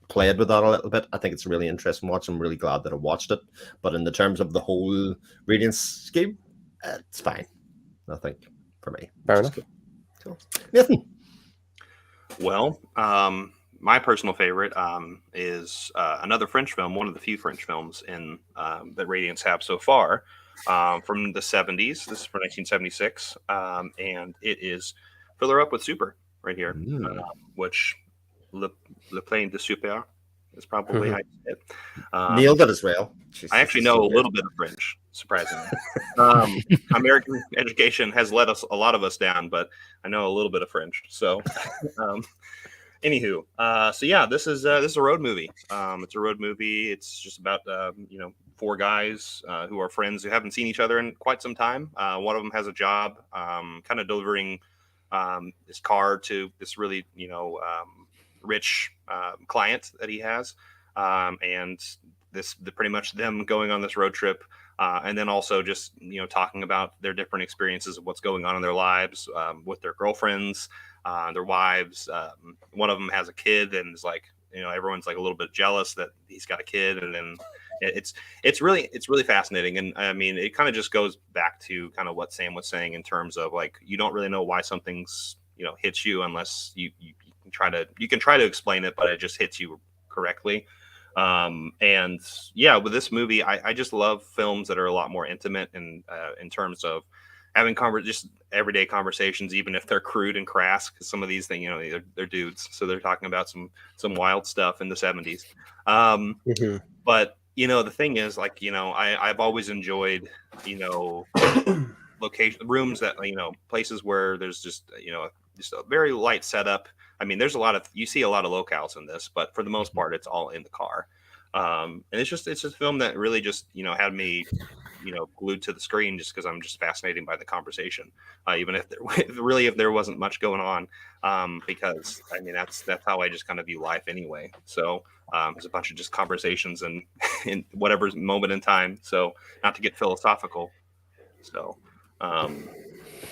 played with that a little bit. I think it's a really interesting watch. I'm really glad that I watched it. But in the terms of the whole Radiance scheme, it's fine, I think, for me. Fair enough. Cool. Nathan? Well, my personal favorite is another French film, one of the few French films in that Radiance have so far, from the 70s. This is from 1976, and it is Fill Her Up with Super right here, which Le Plein de Super is probably how you say it. Nailed it as well. I actually know a little bit of French, surprisingly. American education has let a lot of us down, but I know a little bit of French. So, anywho, so yeah, this is a road movie. It's a road movie. It's just about four guys who are friends who haven't seen each other in quite some time. One of them has a job, kind of delivering his car to this really rich client that he has, and pretty much them going on this road trip, and then also just talking about their different experiences of what's going on in their lives, with their girlfriends, their wives. One of them has a kid, and is like, everyone's like a little bit jealous that he's got a kid, and then it's really fascinating. And I mean, it kind of just goes back to kind of what Sam was saying in terms of like, you don't really know why something's hits you unless you can try to explain it, but it just hits you correctly. And yeah, with this movie, I just love films that are a lot more intimate and in terms of having just everyday conversations, even if they're crude and crass, because some of these things, they're dudes, so they're talking about some wild stuff in the 70s. But the thing is, like, I've always enjoyed location rooms that places where there's just a very light setup. I mean, you see a lot of locales in this, but for the most part, it's all in the car. And it's just a film that really just, had me, glued to the screen, just because I'm just fascinated by the conversation, even if there wasn't much going on, because I mean, that's how I just kind of view life anyway. So there's a bunch of just conversations and in whatever moment in time. So not to get philosophical. So,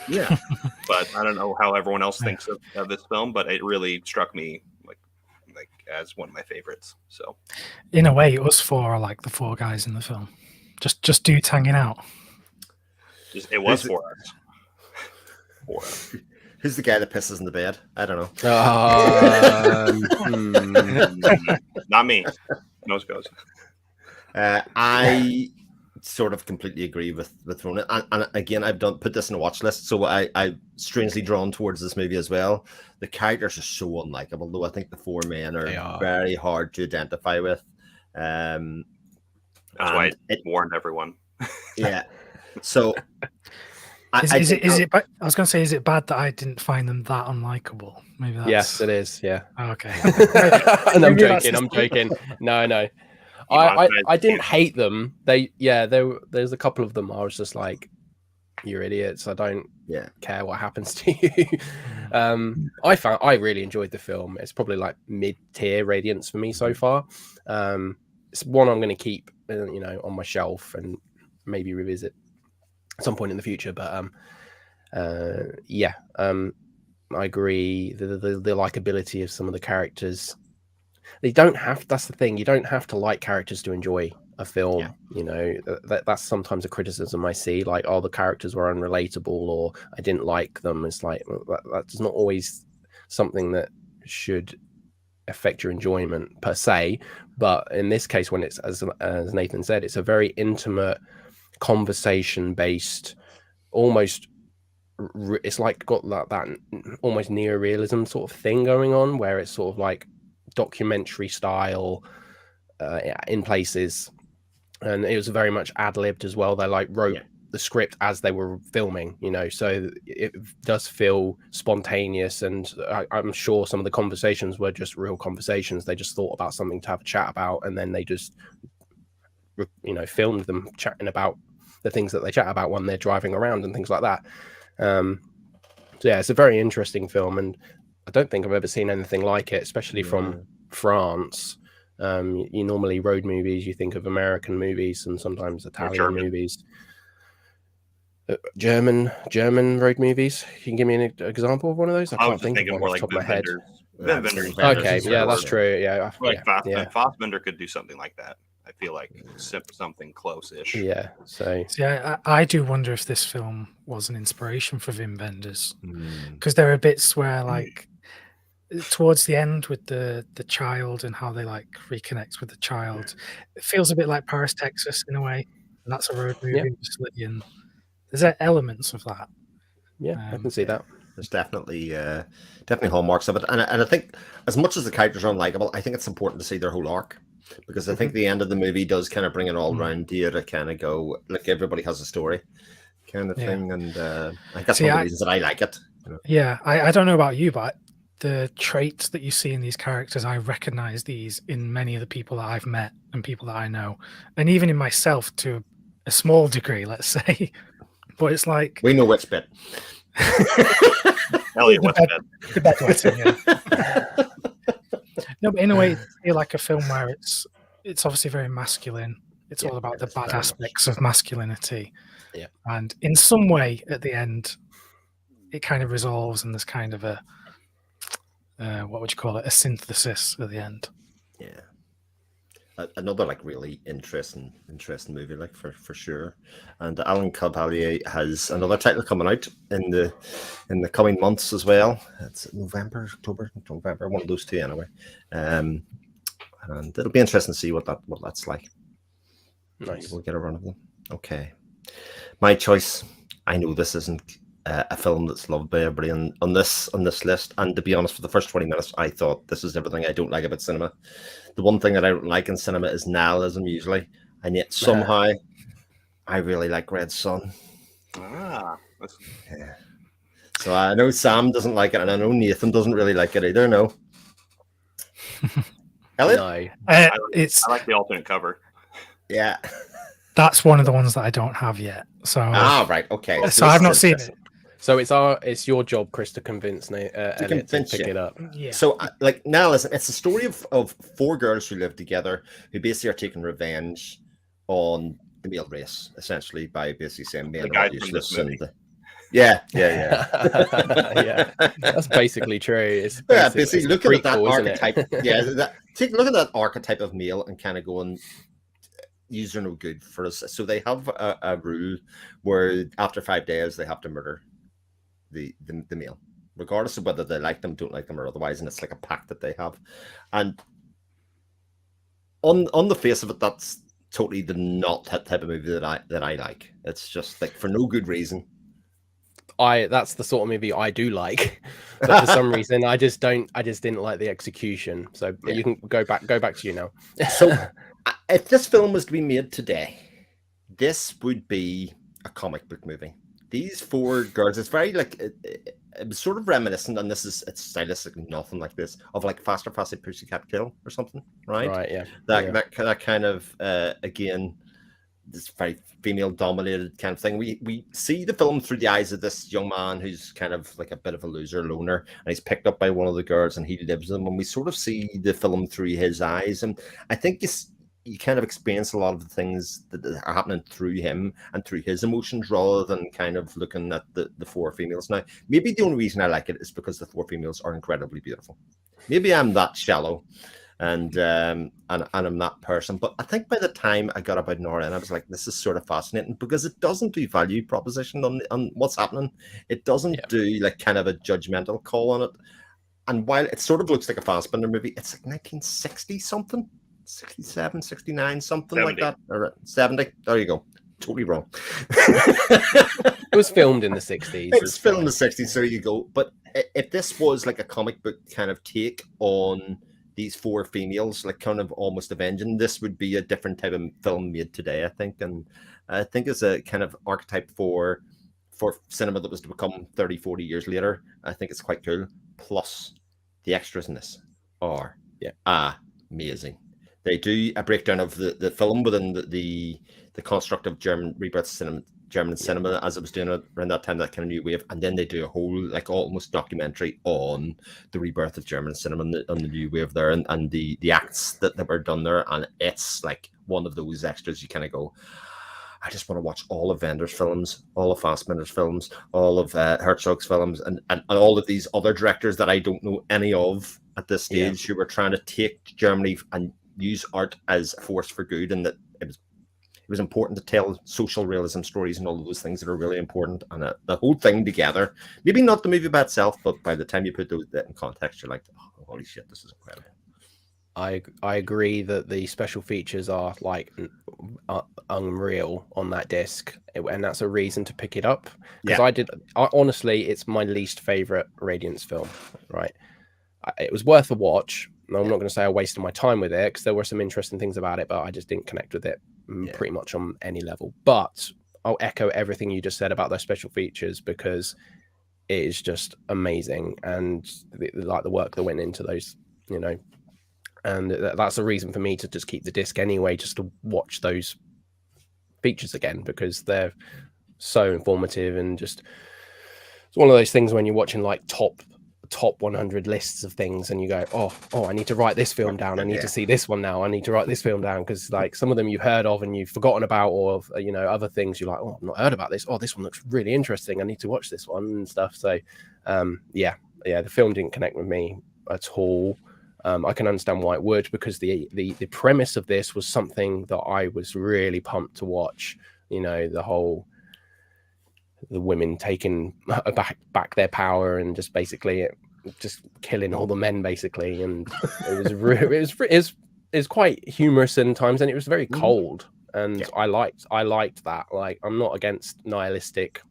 yeah, but I don't know how everyone else thinks of this film, but it really struck me like as one of my favorites. So in a way, us four are like the four guys in the film, just dudes hanging out. It was for us. Who's the guy that pisses in the bed? I don't know. Not me. Nose goes. I sort of completely agree with Ronan. And again, I've put this in a watch list, so I strangely drawn towards this movie as well. The characters are so unlikable, though. I think the four men are very hard to identify with. That's why it warned everyone. Yeah. So I was going to say, is it bad that I didn't find them that unlikable? Maybe that's... Yes, it is. Yeah. Oh, okay. And I'm Maybe that's joking. I'm just- joking. No. I didn't hate them. There's a couple of them I was just like, you're idiots. I don't care what happens to you. I really enjoyed the film. It's probably like mid-tier Radiance for me so far. It's one I'm going to keep, on my shelf and maybe revisit at some point in the future. But I agree. The likability of some of the characters. They don't have. That's the thing. You don't have to like characters to enjoy a film. That's sometimes a criticism I see. Like, the characters were unrelatable, or I didn't like them. It's like that's not always something that should affect your enjoyment per se. But in this case, when it's as Nathan said, it's a very intimate, conversation-based, almost. It's like got that almost neorealism sort of thing going on, where it's sort of like documentary style in places, and it was very much ad-libbed as well. They like wrote the script as they were filming, so it does feel spontaneous, and I'm sure some of the conversations were just real conversations. They just thought about something to have a chat about, and then they just filmed them chatting about the things that they chat about when they're driving around and things like that. So it's a very interesting film, and I don't think I've ever seen anything like it, especially from France. You normally road movies, you think of American movies and sometimes Italian movies. German road movies. You can give me an example of one of those? I can't think of one off the top of my head. Okay, yeah, that's true. Yeah, Fassbender could do something like that. I feel like something close-ish. Yeah. So I do wonder if this film was an inspiration for Wim Wenders, because there are bits where, like, towards the end with the child and how they like reconnect with the child, it feels a bit like Paris, Texas in a way, and that's a road movie. And there's elements of that. I can see that. There's definitely hallmarks of it, and I think as much as the characters are unlikable, I think it's important to see their whole arc, because I think the end of the movie does kind of bring it all around to you to kind of go, like, everybody has a story kind of thing, and I think that's one of the reasons that I like it. Yeah, I don't know about you, but the traits that you see in these characters, I recognize these in many of the people that I've met and people that I know, and even in myself to a small degree, let's say. But it's like, we know which bit. Elliot, what's that? The bedwetting, No, but in a way, it's like a film where it's obviously very masculine. It's all about the bad aspects of masculinity. Yeah. And in some way, at the end, it kind of resolves, and there's kind of a what would you call it? A synthesis at the end. Yeah. Another like really interesting movie, like for sure. And Alan Cavalier has another title coming out in the coming months as well. It's November, one of those two anyway. And it'll be interesting to see what that's like. Nice. We'll get a run of them. Okay, my choice. I know this isn't a film that's loved by everybody on this list, and to be honest, for the first 20 minutes, I thought this is everything I don't like about cinema. The one thing that I don't like in cinema is nihilism usually, and yet somehow I really like Red Sun. Yeah. So I know Sam doesn't like it, and I know Nathan doesn't really like it either. No. Elliot? No. I like the alternate cover. Yeah. That's one of the ones that I don't have yet. So right, okay. So I've not seen it. So it's your job, Chris, to convince Elliot to pick it up. Yeah. So now listen, it's a story of four girls who live together who basically are taking revenge on the male race, essentially, by basically saying men are useless. Yeah. Yeah, that's basically true. It's basically looking at that prequel, archetype. Look at that archetype of male and kind of going, "These are no good for us." So they have a rule where after 5 days they have to murder the male, regardless of whether they like them, don't like them, or otherwise, and it's like a pact that they have. And on the face of it, that's totally not that type of movie that I like. It's just like for no good reason. That's the sort of movie I do like, but for some reason I just didn't like the execution. So you can go back to you now. So if this film was to be made today, this would be a comic book movie. these four girls, it's very like it was sort of reminiscent, and it's stylistically nothing like this, of like Faster Faster Pussycat Kill or something, right? Right, yeah. That kind of again, this very female dominated kind of thing. We see the film through the eyes of this young man who's kind of like a bit of a loser, loner, and he's picked up by one of the girls and he lives with them, and we sort of see the film through his eyes, and I think you kind of experience a lot of the things that are happening through him and through his emotions rather than kind of looking at the four females. Now, maybe the only reason I like it is because the four females are incredibly beautiful. Maybe I'm that shallow and I'm that person. But I think by the time I got about an hour in, I was like, this is sort of fascinating because it doesn't do value proposition on what's happening. It doesn't do like kind of a judgmental call on it. And while it sort of looks like a Fassbinder movie, it's like 1960 something. 67, 69, something 70. like that. Or 70. There you go. Totally wrong. It was filmed in the 60s. It's filmed in the 60s, there you go. But if this was like a comic book kind of take on these four females, like kind of almost avenging, this would be a different type of film made today, I think. And I think it's a kind of archetype for cinema that was to become 30, 40 years later. I think it's quite cool. Plus, the extras in this are amazing. They do a breakdown of the film within the construct of German rebirth cinema, German cinema, as it was doing around that time, that kind of new wave, and then they do a whole like almost documentary on the rebirth of German cinema and the new wave there, and the acts that were done there, and it's like one of those extras you kind of go, I just want to watch all of Wender's films, all of Fassbinder's films, all of Herzog's films, and all of these other directors that I don't know any of at this stage who were trying to take Germany and use art as a force for good, and that it was important to tell social realism stories and all of those things that are really important, and the whole thing together, maybe not the movie by itself, but by the time you put that in context, you're like, oh, holy shit, this is incredible. I agree that the special features are like unreal on that disc, and that's a reason to pick it up, because honestly, it's my least favorite Radiance film, right? It was worth a watch. I'm not going to say I wasted my time with it, because there were some interesting things about it, but I just didn't connect with it pretty much on any level. But I'll echo everything you just said about those special features, because it is just amazing, and like the work that went into those, and that's a reason for me to just keep the disc anyway, just to watch those features again, because they're so informative, and just it's one of those things when you're watching like top 100 lists of things and you go, oh, I need to write this film down. I need to see this one now. I need to write this film down, because like some of them you've heard of and you've forgotten about, or other things you're like, oh, I've not heard about this. Oh, this one looks really interesting. I need to watch this one and stuff. So the film didn't connect with me at all. I can understand why it would, because the premise of this was something that I was really pumped to watch. The women taking back their power and just basically just killing all the men basically, and it was quite humorous in times, and it was very cold, and I liked that. Like, I'm not against nihilistic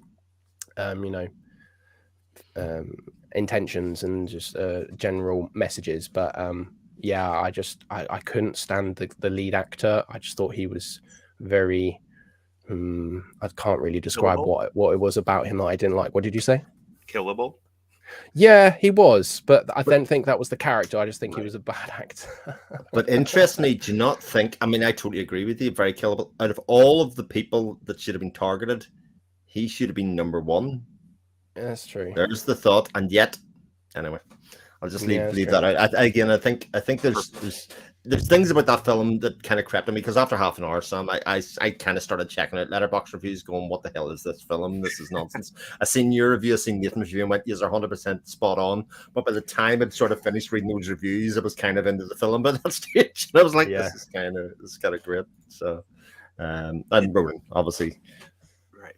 intentions and just general messages, but I couldn't stand the lead actor. I just thought he was very I can't really describe what it was about him that I didn't like. What did you say? Killable? Yeah, he was, but I don't think that was the character. I just think he was a bad actor. But interestingly, do you not think, I mean, I totally agree with you, very killable. Out of all of the people that should have been targeted, he should have been number one. Yeah, that's true. There's the thought, and yet, anyway, I'll just leave that out. I think there's things about that film that kind of crept on me, because after half an hour, Sam, I kind of started checking out letterbox reviews, going, what the hell is this film? This is nonsense. I seen your review, I seen Nathan's review, and went, you're 100% spot on. But by the time I'd sort of finished reading those reviews, I was kind of into the film by that stage. And I was like, this is kind of great. So, and Ronan obviously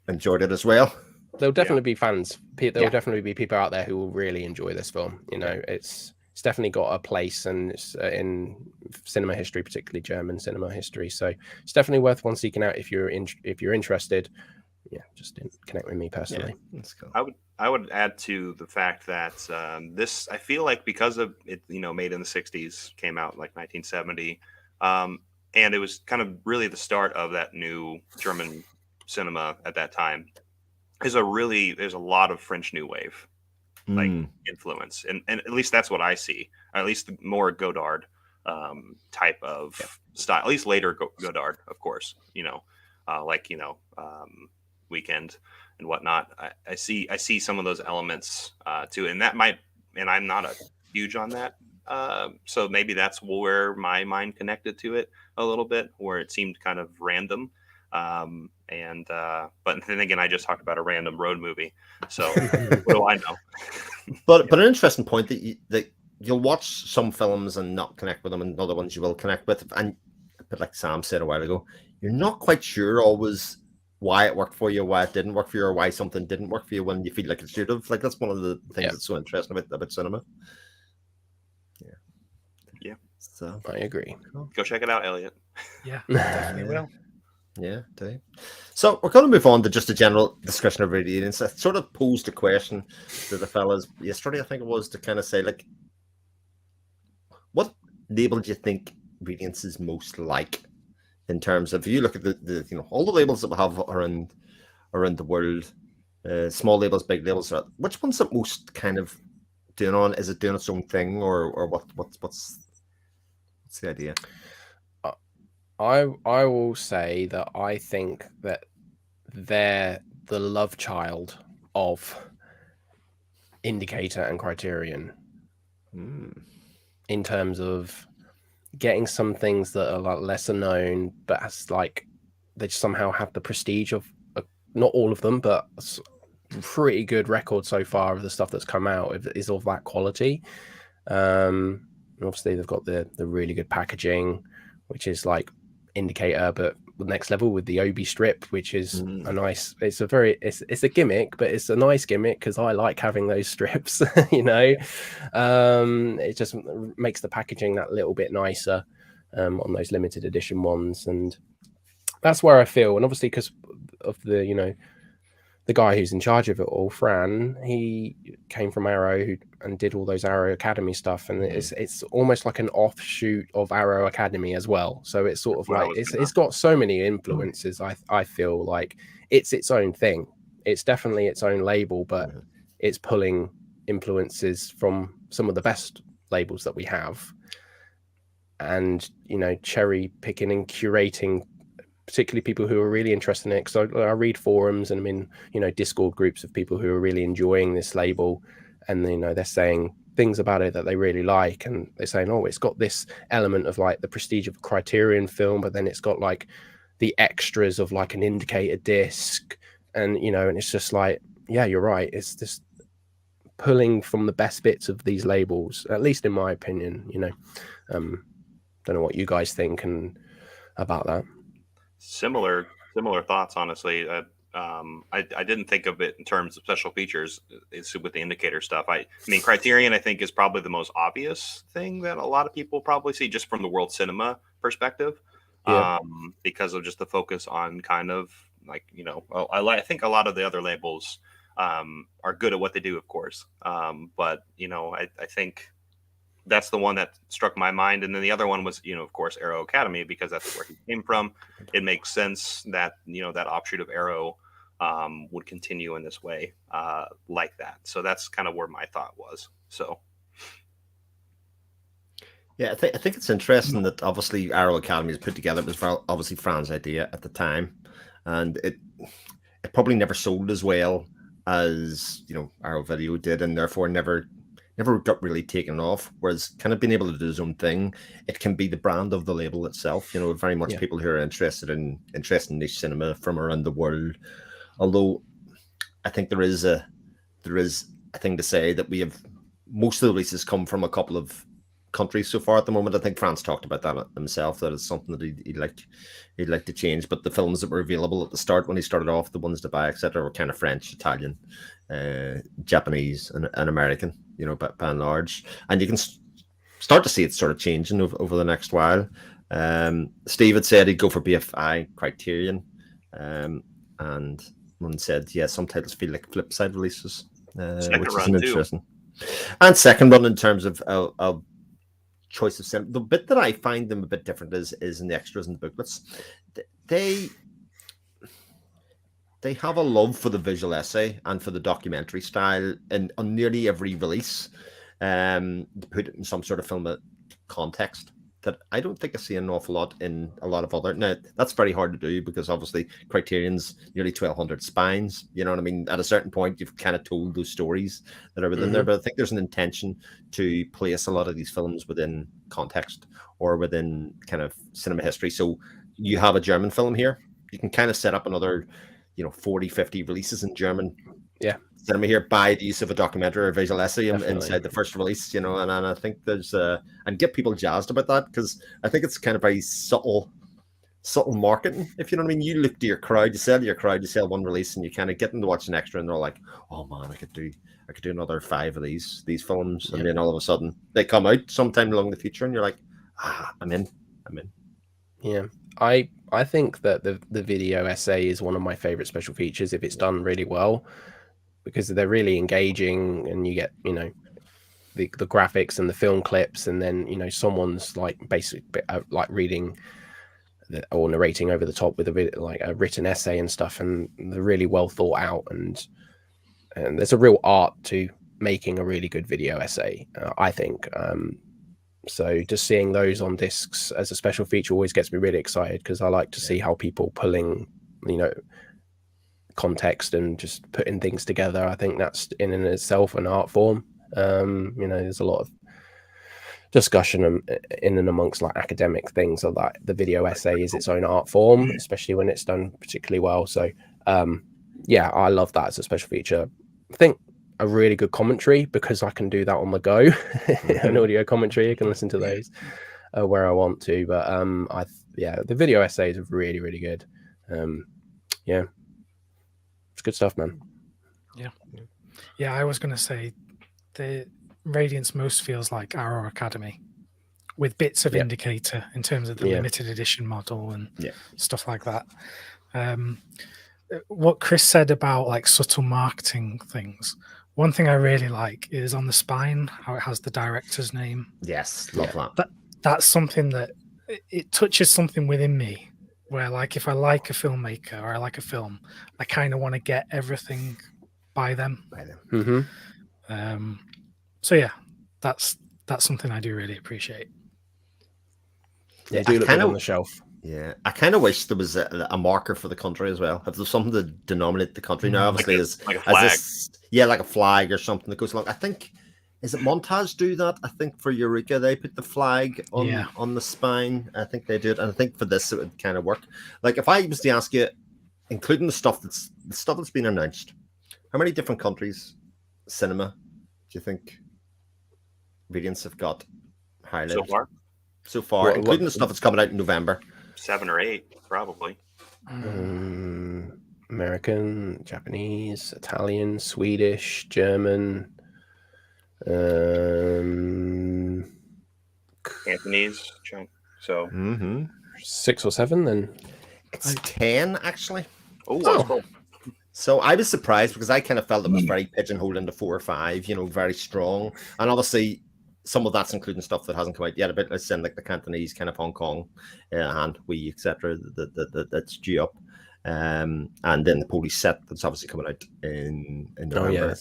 enjoyed it as well. There'll definitely be fans. There'll definitely be people out there who will really enjoy this film. It's definitely got a place, and it's in cinema history, particularly German cinema history. So it's definitely worth one seeking out if you're interested. Yeah, just didn't connect with me personally. Yeah, that's cool. I would add to the fact that this, I feel like, because of it, made in the 60s, came out like 1970, and it was kind of really the start of that new German cinema at that time. there's a lot of French New Wave like influence, and at least that's what I see. At least more Godard type of style. At least later Godard, of course. Weekend and whatnot. I see some of those elements too, and that might. And I'm not a huge on that, so maybe that's where my mind connected to it a little bit, where it seemed kind of random. But then again, I just talked about a random road movie, so what do I know? But an interesting point that you'll watch some films and not connect with them, and other ones you will connect with. And but like Sam said a while ago, you're not quite sure always why it worked for you, why it didn't work for you, or why something didn't work for you when you feel like it should have. Like that's one of the things that's so interesting about cinema. Yeah. So I agree. Go check it out, Elliot. Yeah, definitely will. Yeah, do. So we're going to move on to just a general discussion of Radiance. I sort of posed a question to the fellas yesterday, I think it was, to kind of say, like, what label do you think Radiance is most like in terms of, if you look at the all the labels that we have around the world, small labels, big labels, which one's the most kind of doing on? Is it doing its own thing, or what's the idea? I will say that I think that they're the love child of Indicator and Criterion in terms of getting some things that are like lesser known, but as like they somehow have the prestige of not all of them, but pretty good record so far of the stuff that's come out is of that quality. Obviously they've got the really good packaging, which is like Indicator, but the next level with the Obi strip, which is a nice, it's a gimmick, but it's a nice gimmick because I like having those strips. It just makes the packaging that little bit nicer on those limited edition ones, and that's where I feel. And obviously because of the the guy who's in charge of it all, Fran, he came from Arrow and did all those Arrow Academy stuff, and it's almost like an offshoot of Arrow Academy as well. So it's sort of like it's got so many influences. I feel like it's its own thing. It's definitely its own label, but it's pulling influences from some of the best labels that we have, and cherry picking and curating. Particularly people who are really interested in it, because I read forums and I'm in Discord groups of people who are really enjoying this label, and they're saying things about it that they really like, and they're saying, oh, it's got this element of like the prestige of a Criterion film, but then it's got like the extras of like an Indicator disc, and and it's just like, yeah, you're right, it's just pulling from the best bits of these labels, at least in my opinion. Don't know what you guys think and about that. Similar thoughts, honestly. I didn't think of it in terms of special features. It's with the Indicator stuff. I mean, Criterion, I think, is probably the most obvious thing that a lot of people probably see just from the world cinema perspective, because of just the focus on kind of like I think a lot of the other labels are good at what they do, of course, but I think that's the one that struck my mind. And then the other one was, of course, Arrow Academy, because that's where he came from. It makes sense that, that offshoot of Arrow would continue in this way like that. So that's kind of where my thought was. So. Yeah, I think it's interesting that obviously Arrow Academy was put together. It was obviously Fran's idea at the time. And it probably never sold as well as, Arrow Video did, and therefore never got really taken off. Whereas kind of being able to do his own thing, it can be the brand of the label itself. Very much people who are interested in niche cinema from around the world. Although I think there is a thing to say that we have most of the releases come from a couple of countries so far at the moment. I think Fran's talked about that himself, that it's something that he'd like to change. But the films that were available at the start when he started off, the ones to buy, etc., were kind of French, Italian, Japanese, and American, by and large. And you can start to see it sort of changing over the next while. Steve had said he'd go for BFI Criterion, and one said, some titles feel like flip side releases, which is interesting. And second run in terms of choice of cinema. The bit that I find them a bit different is in the extras and the booklets. they have a love for the visual essay and for the documentary style, and on nearly every release, to put it in some sort of film context that I don't think I see an awful lot in a lot of other. Now that's very hard to do because obviously Criterion's nearly 1,200 spines. You know what I mean? At a certain point, you've kind of told those stories that are within there, but I think there's an intention to place a lot of these films within context or within kind of cinema history. So you have a German film here, you can kind of set up another 40, 50 releases in German cinema here by the use of a documentary or a visual essay inside the first release, and I think there's and get people jazzed about that, because I think it's kind of very subtle marketing, if you know what I mean. You look to your crowd, you sell one release, and you kind of get them to watch an extra, and they're like, oh man, I could do another 5 of these films, and then all of a sudden they come out sometime along the future, and you're like, I'm in. Yeah, I think that the video essay is one of my favorite special features if it's done really well, because they're really engaging, and you get the graphics and the film clips, and then someone's like basically like reading or narrating over the top with a bit like a written essay and stuff, and they're really well thought out, and there's a real art to making a really good video essay, I think. So just seeing those on discs as a special feature always gets me really excited, because I like to see how people pulling context and just putting things together. I think that's in and itself an art form. There's a lot of discussion in and amongst like academic things of that the video essay is its own art form, especially when it's done particularly well. So I love that as a special feature. I think a really good commentary, because I can do that on the go. An audio commentary, I can listen to those where I want to, but the video essays are really, really good. It's good stuff, man. I was going to say the Radiance most feels like Arrow Academy, with bits of Indicator in terms of the limited edition model and stuff like that. What Chris said about like subtle marketing things, one thing I really like is on the spine how it has the director's name. Yes, love that. That's something that it touches something within me, where like if I like a filmmaker or I like a film, I kind of want to get everything by them. That's something I do really appreciate. Yeah, do look good on the shelf. Yeah, I kind of wish there was a marker for the country as well. If there's something to denominate the country now, obviously like a flag. Like a flag or something that goes along. I think, is it Montage do that? I think for Eureka they put the flag on the spine. I think they do it, and I think for this it would kind of work. Like if I was to ask you, including the stuff that's been announced, how many different countries cinema do you think Radiance have got highlighted so far, including the stuff that's coming out in November? 7 or 8, probably. American, Japanese, Italian, Swedish, German, Cantonese. So 6 or 7 then. It's 10 actually. Oh, cool. So I was surprised, because I kind of felt it was very pigeonholed into 4 or 5, very strong. And obviously some of that's including stuff that hasn't come out yet, a bit like the Cantonese, kind of Hong Kong, and we, etc. That's due up. And then the Polish set that's obviously coming out in November.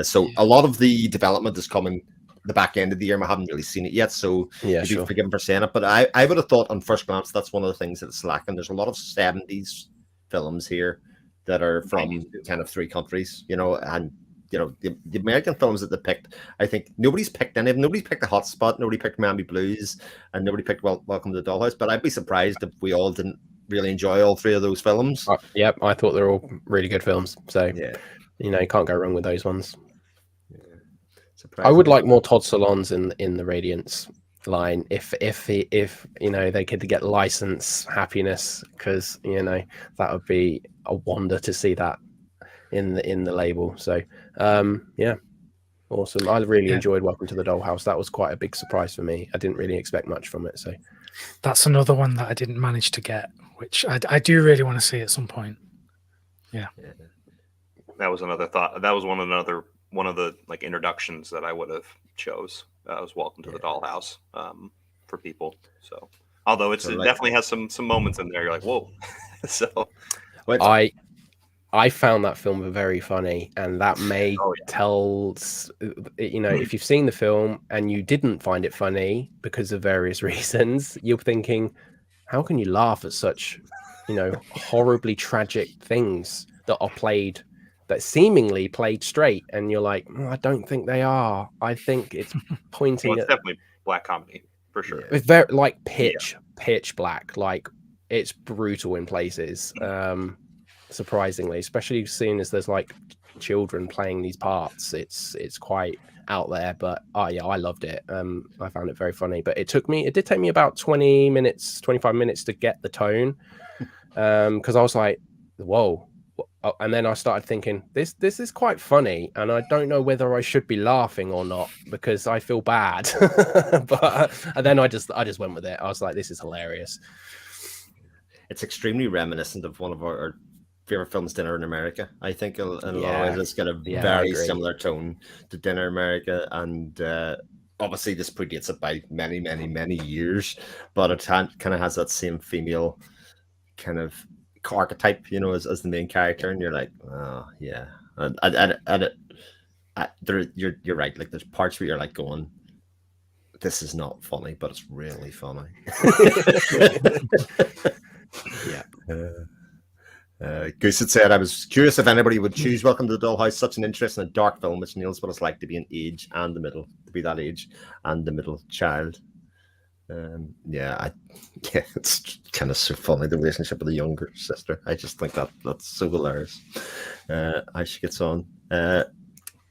So a lot of the development is coming the back end of the year. I haven't really seen it yet, so you'd be forgiven for saying it. But I would have thought on first glance that's one of the things that it's lacking. There's a lot of 70s films here that are from kind of 3 countries, and the American films that they picked, I think nobody's picked any of them. Nobody picked The Hot Spot, nobody picked Miami Blues, and nobody picked Welcome to the Dollhouse. But I'd be surprised if we all didn't really enjoy all 3 of those films. I thought they're all really good films. So you can't go wrong with those ones. I would like more Todd Solondz in the Radiance line if they could get license happiness, because that would be a wonder to see that in the label. So awesome. I really enjoyed Welcome to the Dollhouse. That was quite a big surprise for me. I didn't really expect much from it. So that's another one that I didn't manage to get, which I do really want to see at some point. That was another thought. That was one of the like introductions that I would have chose. Was Welcome to the Dollhouse for people. So although it definitely has some moments in there, you're like, whoa. So I found that film very funny, and that may tells, you know, if you've seen the film and you didn't find it funny because of various reasons, you're thinking, how can you laugh at such, you know, horribly tragic things that are played, that seemingly played straight, and you're like, I don't think they are. I think it's pointing it's at definitely black comedy for sure. it's very like pitch black, like it's brutal in places. Surprisingly, especially seeing as there's like children playing these parts, it's quite out there. But yeah, I loved it. I found it very funny, but it did take me about 25 minutes to get the tone, because I was like, whoa. And then I started thinking, this is quite funny, and I don't know whether I should be laughing or not because I feel bad. But and then I just went with it. I was like, this is hilarious. It's extremely reminiscent of one of our favorite films, Dinner in America. I think in a lot of ways it's got a very similar tone to Dinner in America, and obviously this predates it by many, many, many years, but it kind of has that same female kind of archetype, you know, as the main character, and you're like, oh yeah, you're right. Like there's parts where you're like going, this is not funny, but it's really funny. Goose had said, I was curious if anybody would choose Welcome to the Dollhouse, such an interesting and dark film which nails what it's like to be that age and the middle child. It's kind of so funny, the relationship with the younger sister. I just think that's so hilarious. As she gets on,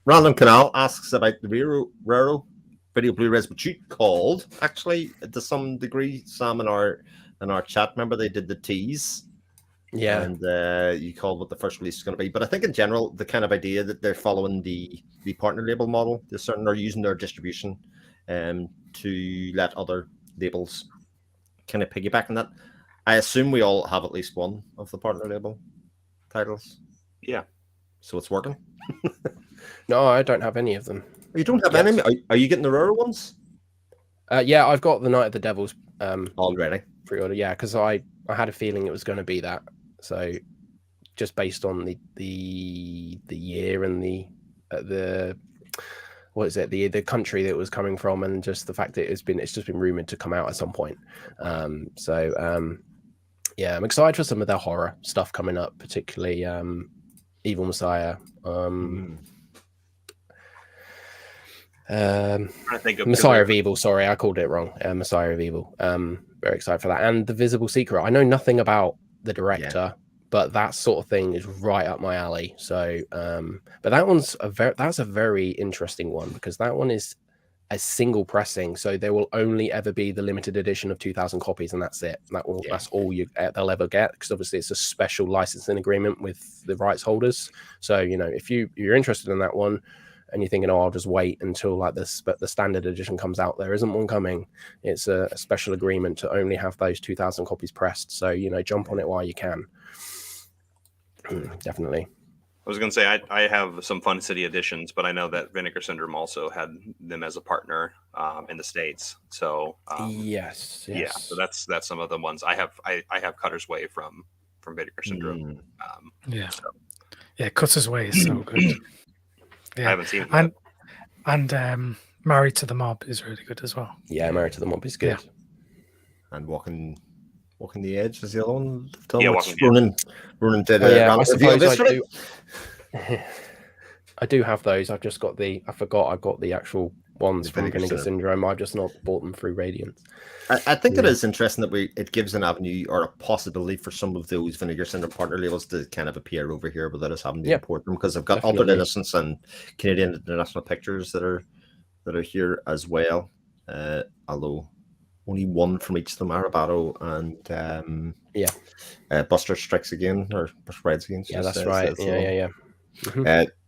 Random Canal asks about the Raro video Blu-rays, which you called actually to some degree, Sam, in our chat. Remember they did the tease. Yeah, and you called what the first release is going to be. But I think in general, the kind of idea that they're following the partner label model, they're using their distribution to let other labels kind of piggyback on that. I assume we all have at least one of the partner label titles. Yeah. So it's working. No, I don't have any of them. You don't have any? Are you getting the rare ones? Yeah, I've got the Night of the Devils already pre-order. Yeah, because I had a feeling it was going to be that. So just based on the year and the what is it, the country that it was coming from, and just the fact that it's just been rumored to come out at some point. Yeah, I'm excited for some of their horror stuff coming up, particularly Evil Messiah. Messiah of Evil. Sorry, I called it wrong. Messiah of Evil. Very excited for that, and The Visible Secret. I know nothing about the director, but that sort of thing is right up my alley. So, but that one's that's a very interesting one, because that one is a single pressing, so there will only ever be the limited edition of 2,000 copies, and that's it. That's all they'll ever get, because obviously it's a special licensing agreement with the rights holders. So, you know, if you're interested in that one, and you're thinking, oh, I'll just wait until like this, but the standard edition comes out, there isn't one coming. It's a special agreement to only have those 2,000 copies pressed. So, you know, jump on it while you can. Definitely. I was going to say, I have some Fun City editions, but I know that Vinegar Syndrome also had them as a partner in the States. So yes. Yeah, so that's some of the ones I have. I have Cutter's Way from Vinegar Syndrome. Cutter's Way is so good. I haven't seen it. And Married to the Mob is really good as well. Yeah, Married to the Mob is good. Yeah. And Walking the Edge is the other one. Ronan did I suppose I do. I do have those. I've just got I got the actual ones from Vinegar Syndrome. I've just not bought them through Radiance. I think it is interesting that it gives an avenue or a possibility for some of those Vinegar Syndrome partner labels to kind of appear over here without us having to import them, because I've got Altered Innocence and Canadian International Pictures that are here as well. Although only one from each of them, Arabato and Buster Strikes Again, or Buster Rides Again. Yeah, that's right. Yeah.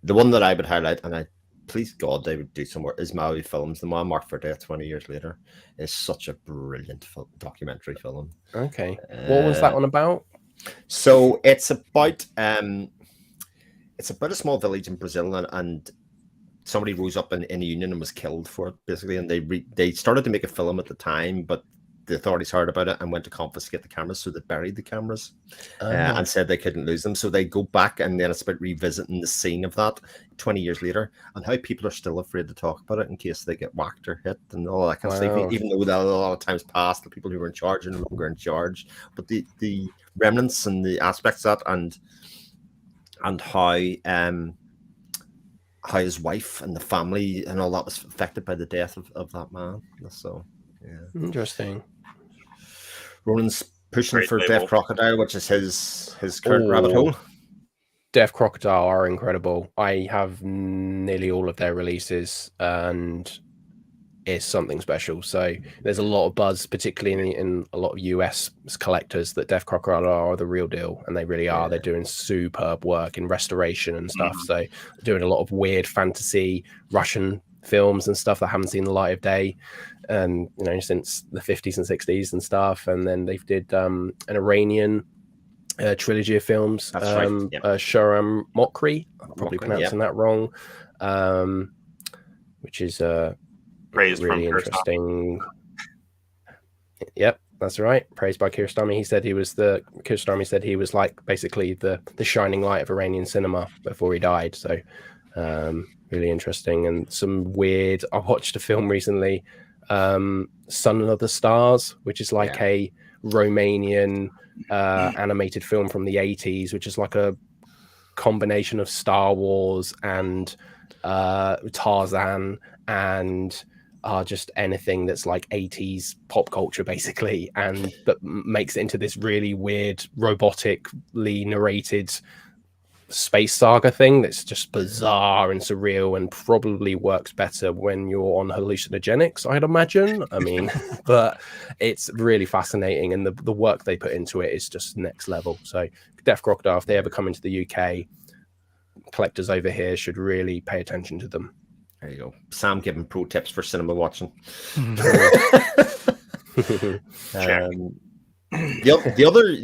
The one that I would highlight, and please God they would do some more, is Maui Films. The Man Marked for Death 20 years later is such a brilliant documentary film. Okay, what was that one about? So it's about a small village in Brazil, and somebody rose up in a union and was killed for it, basically. And they started to make a film at the time, but the authorities heard about it and went to confiscate the cameras, so they buried the cameras and said they couldn't lose them. So they go back, and then it's about revisiting the scene of that 20 years later, and how people are still afraid to talk about it in case they get whacked or hit and all that kind of stuff. Even though that a lot of times past, the people who were in charge are no longer in charge, but the remnants and the aspects of that, and how his wife and the family and all that was affected by the death of that man. So yeah, interesting. Ronan's pushing Great for label. Deaf Crocodile, which is his current rabbit hole. Deaf Crocodile are incredible. I have nearly all of their releases, and it's something special. So there's a lot of buzz, particularly in a lot of US collectors, that Deaf Crocodile are the real deal, and they really are. They're doing superb work in restoration and stuff. So doing a lot of weird fantasy Russian films and stuff that haven't seen the light of day, and since the 50s and 60s and stuff. And then they did an Iranian trilogy of films. That's right. Sharam Mokri, I'm probably pronouncing that wrong, which is Praised really from interesting. Yep, that's right. Praised by Kiarostami. Kiarostami said he was like basically the shining light of Iranian cinema before he died. So really interesting. And some weird. I watched a film recently, Son of the Stars, which is like a Romanian animated film from the 80s, which is like a combination of Star Wars and Tarzan and just anything that's like 80s pop culture basically, but makes it into this really weird robotically narrated space saga thing that's just bizarre and surreal, and probably works better when you're on hallucinogenics, I'd imagine. I mean, but it's really fascinating, and the work they put into it is just next level. So Deaf Crocodile, if they ever come into the UK, collectors over here should really pay attention to them. There you go. Sam giving pro tips for cinema watching. The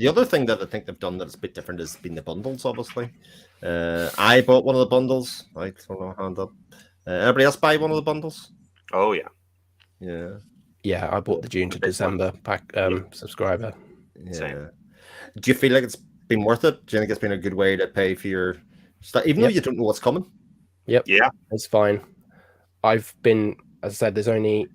other thing that I think they've done that's a bit different has been the bundles, obviously. I bought one of the bundles. I don't know, hand up. Everybody else buy one of the bundles? Oh, yeah. Yeah. Yeah, I bought the June to December pack subscriber. Yeah. Same. Do you feel like it's been worth it? Do you think it's been a good way to pay for your stuff, even though you don't know what's coming? Yep. Yeah. It's fine. I've been, as I said, there's only...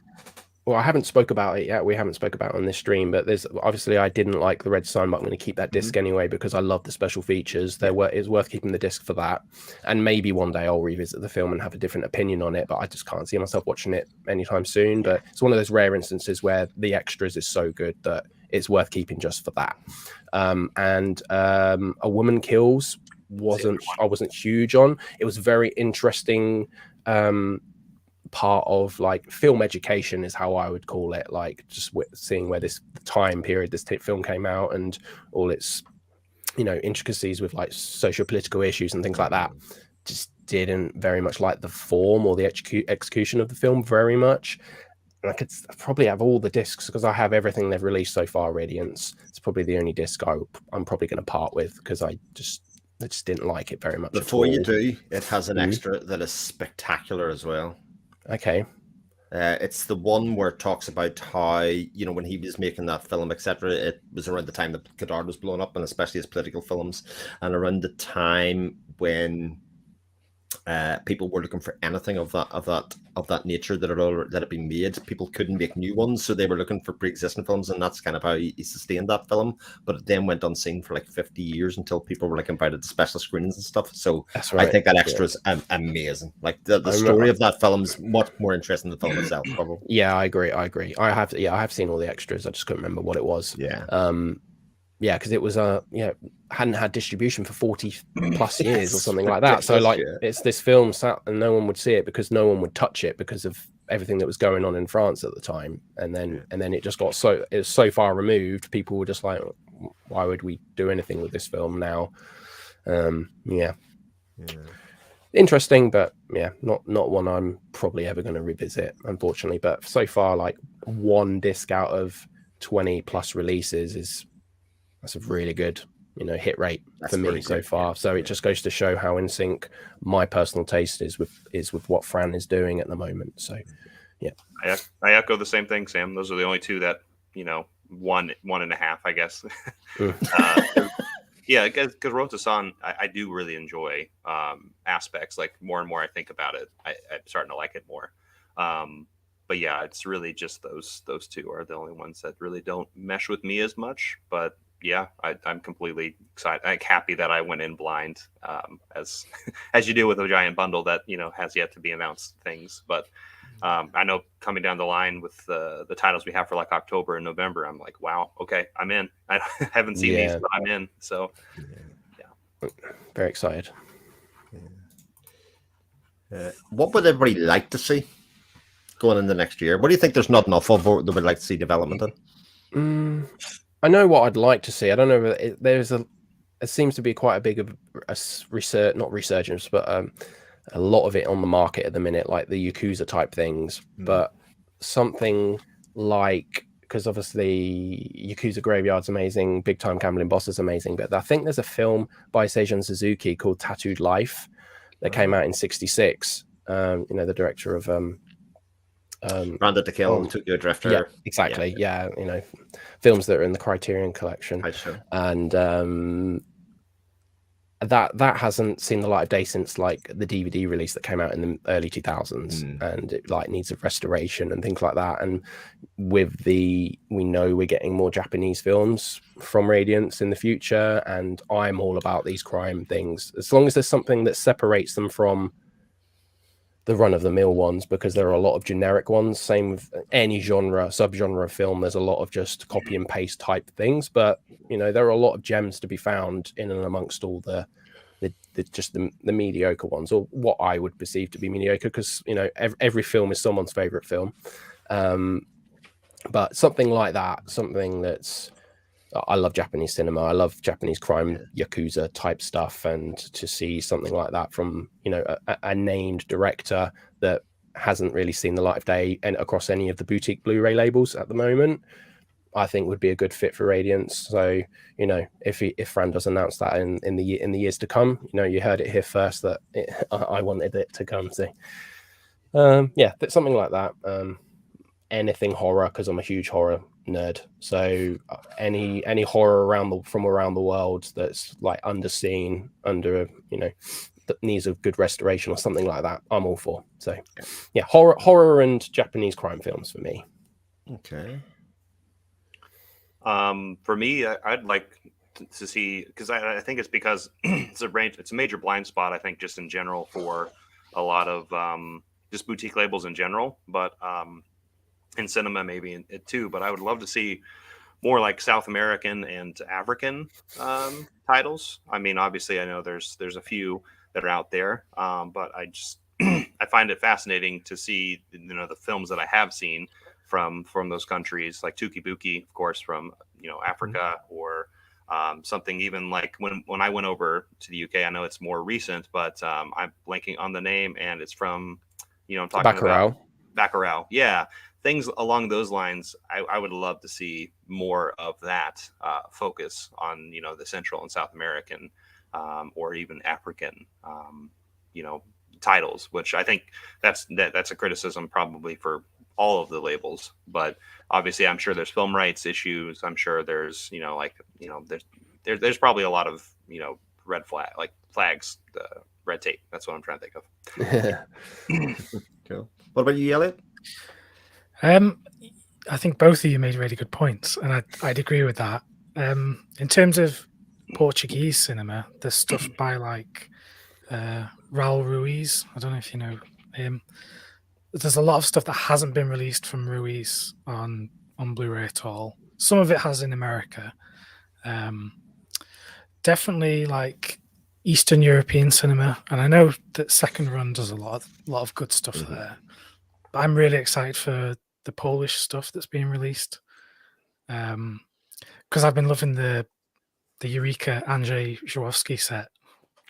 Well, I haven't spoke about it yet. We haven't spoke about it on this stream, but there's obviously I didn't like the red sign, but I'm going to keep that disc anyway because I love the special features. It's worth keeping the disc for that, and maybe one day I'll revisit the film and have a different opinion on it. But I just can't see myself watching it anytime soon. But it's one of those rare instances where the extras is so good that it's worth keeping just for that. And A Woman Kills I wasn't huge on. It was very interesting. Part of like film education is how I would call it, like just seeing where this time period this film came out and all its intricacies with like socio-political issues and things like that. Just didn't very much like the form or the execution of the film very much. And I could probably have all the discs because I have everything they've released so far. Radiance, it's probably the only disc I'm probably going to part with because I just didn't like it very much. Before you do, it has an extra that is spectacular as well. Okay. It's the one where it talks about how, when he was making that film, etc., it was around the time that Godard was blowing up, and especially his political films, and around the time when people were looking for anything of that nature that had been made. People couldn't make new ones, so they were looking for pre-existing films, and that's kind of how he sustained that film. But it then went unseen for like 50 years until people were like invited to special screenings and stuff. So that's right. I think that extra is amazing. Like the story of that film's much more interesting than the film itself, probably. Yeah, I agree. I have seen all the extras. I just couldn't remember what it was. Yeah, because it was hadn't had distribution for 40 plus years or something like that. So like it's this film sat and no one would see it because no one would touch it because of everything that was going on in France at the time. And then it just got it was so far removed. People were just like, why would we do anything with this film now? Interesting, but not one I'm probably ever going to revisit, unfortunately. But so far, like one disc out of 20 plus releases that's a really good, hit rate for me so far. So it just goes to show how in sync my personal taste is with what Fran is doing at the moment. So, yeah. I echo the same thing, Sam. Those are the only two that 1.5, I guess. Mm. Yeah, because Road to San, I do really enjoy aspects. Like more and more I think about it, I'm starting to like it more. But yeah, it's really just those two are the only ones that really don't mesh with me as much. But yeah, I'm completely excited, like happy that I went in blind, as as you do with a giant bundle that has yet to be announced things. But I know coming down the line with the titles we have for like October and November, I'm like, wow, okay, I'm in. I haven't seen these, but I'm in. So yeah, Very excited. What would everybody like to see going in the next year? What do you think there's not enough of, or they would like to see development in? I know what I'd like to see. I don't know. It seems to be quite a big not resurgence, but a lot of it on the market at the minute, like the Yakuza type things. But something like, because obviously Yakuza Graveyard's amazing, Big Time Gambling Boss is amazing, but I think there's a film by Seijun Suzuki called Tattooed Life that came out in '66. The director of Branded to Kill, Tokyo Drifter. Yeah, exactly. Yeah, films that are in the Criterion Collection. And that hasn't seen the light of day since like the DVD release that came out in the early 2000s, and it like needs a restoration and things like that. And we know we're getting more Japanese films from Radiance in the future, and I'm all about these crime things as long as there's something that separates them from the run-of-the-mill ones, because there are a lot of generic ones. Same with any subgenre of film. There's a lot of just copy and paste type things, but there are a lot of gems to be found in and amongst all the mediocre ones, or what I would perceive to be mediocre, because every film is someone's favorite film. But something like that, something that's, I love Japanese cinema. I love Japanese crime, Yakuza type stuff, and to see something like that from a named director that hasn't really seen the light of day and across any of the boutique Blu-ray labels at the moment, I think would be a good fit for Radiance. So if Fran does announce that in the years to come, you heard it here first that I wanted it to come. So something like that. Anything horror, because I'm a huge horror nerd, so any horror from around the world that's like underseen, that needs a good restoration or something like that, I'm all for. So yeah, horror and Japanese crime films for me. Okay. For me, I'd like to see, because I think it's because it's a major blind spot, I think, just in general for a lot of just boutique labels in general, but in cinema maybe too. But I would love to see more like South American and African titles. I mean, obviously, I know there's a few that are out there, but I just I find it fascinating to see the films that I have seen from those countries, like Tukibuki, of course, from Africa, or something even like when I went over to the UK. I know it's more recent, but I'm blanking on the name, and it's from I'm talking about Bacurau. Yeah, things along those lines. I would love to see more of that focus on the Central and South American or even African titles, which I think that's a criticism probably for all of the labels. But obviously I'm sure there's film rights issues. I'm sure there's there's probably a lot of red flags, red tape. That's what I'm trying to think of. Cool. What about you, Elliot? I think both of you made really good points, and I'd agree with that. In terms of Portuguese cinema, there's stuff by like Raul Ruiz. I don't know if you know him. There's a lot of stuff that hasn't been released from Ruiz on Blu-ray at all. Some of it has in America. Definitely like Eastern European cinema, and I know that Second Run does a lot of good stuff there. But I'm really excited for the Polish stuff that's being released, because I've been loving the Eureka Andrzej Żuławski set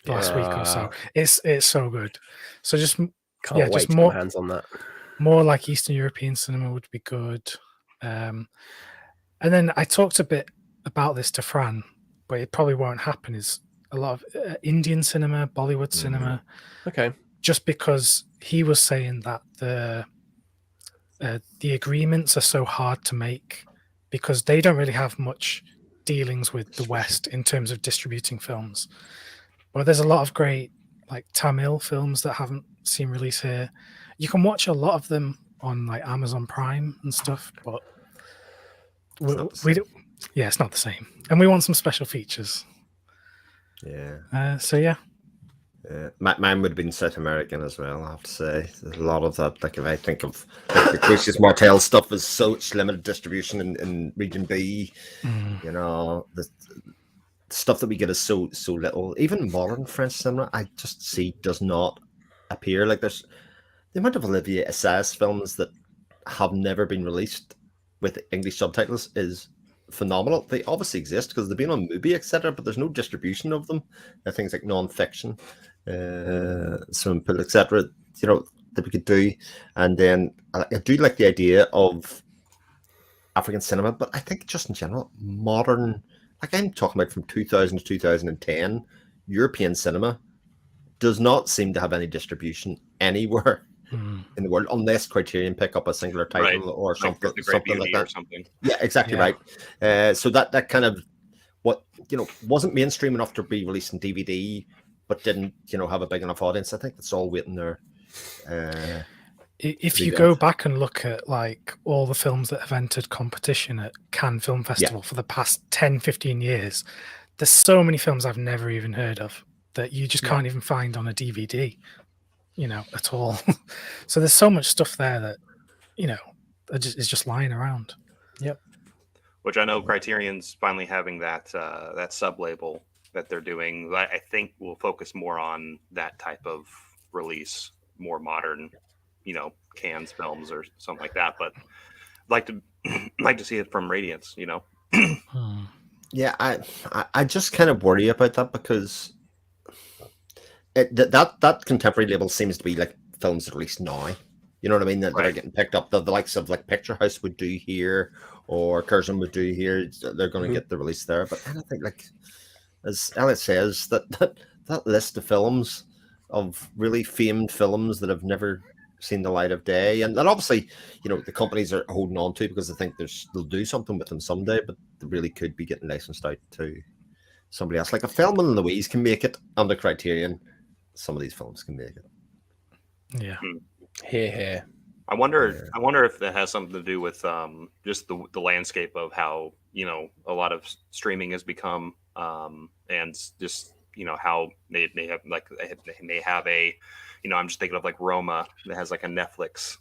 last week or so. It's so good. So just Can't wait to get my hands on that. More like Eastern European cinema would be good. And then I talked a bit about this to Fran, but it probably won't happen, is a lot of Indian cinema, Bollywood cinema. Okay. Just because he was saying that the agreements are so hard to make because they don't really have much dealings with the West in terms of distributing films. But there's a lot of great like Tamil films that haven't seen release here. You can watch a lot of them on like Amazon Prime and stuff, but we don't. Yeah, it's not the same, and we want some special features. Yeah. So yeah. Mine would have been South American as well, I have to say. There's a lot of that. Like if I think of like, the Crucius Martel stuff is such limited distribution in Region B. You know, the stuff that we get is so little. Even modern French cinema, I just see does not appear. Like there's the amount of Olivier Assayas films that have never been released with English subtitles is phenomenal. They obviously exist because they've been on Mubi, etc., but there's no distribution of them. Things like non-fiction, swimming pool, etc. You know that we could do, and then I do like the idea of African cinema, but I think just in general, modern, like I'm talking about from 2000 to 2010, European cinema does not seem to have any distribution anywhere in the world, unless Criterion pick up a singular title or something, something like that. Or something. Yeah, exactly right. So that kind of what wasn't mainstream enough to be released in DVD, but didn't have a big enough audience. I think that's all waiting there. If you go back and look at like all the films that have entered competition at Cannes Film Festival for the past 10, 15 years, there's so many films I've never even heard of that you just can't even find on a DVD. At all. So there's so much stuff there that, is just lying around. Yep. Which I know Criterion's finally having that sub-label that they're doing. I think will focus more on that type of release, more modern, Cannes films or something like that. But I'd like to see it from Radiance, Yeah, I just kind of worry about that because that contemporary label seems to be like films that release now. You know what I mean? That are getting picked up. The likes of like Picture House would do here, or Curzon would do here. They're going to get the release there. But I don't think, like as Elliot says, that list of films, of really famed films that have never seen the light of day, and obviously, the companies are holding on to because they think they'll do something with them someday, but they really could be getting licensed out to somebody else. Like a Thelma and Louise can make it under Criterion. Some of these films can make it. Yeah. Here. I wonder if that has something to do with just the landscape of how a lot of streaming has become, and just how they have like they may have a I'm just thinking of like Roma that has like a Netflix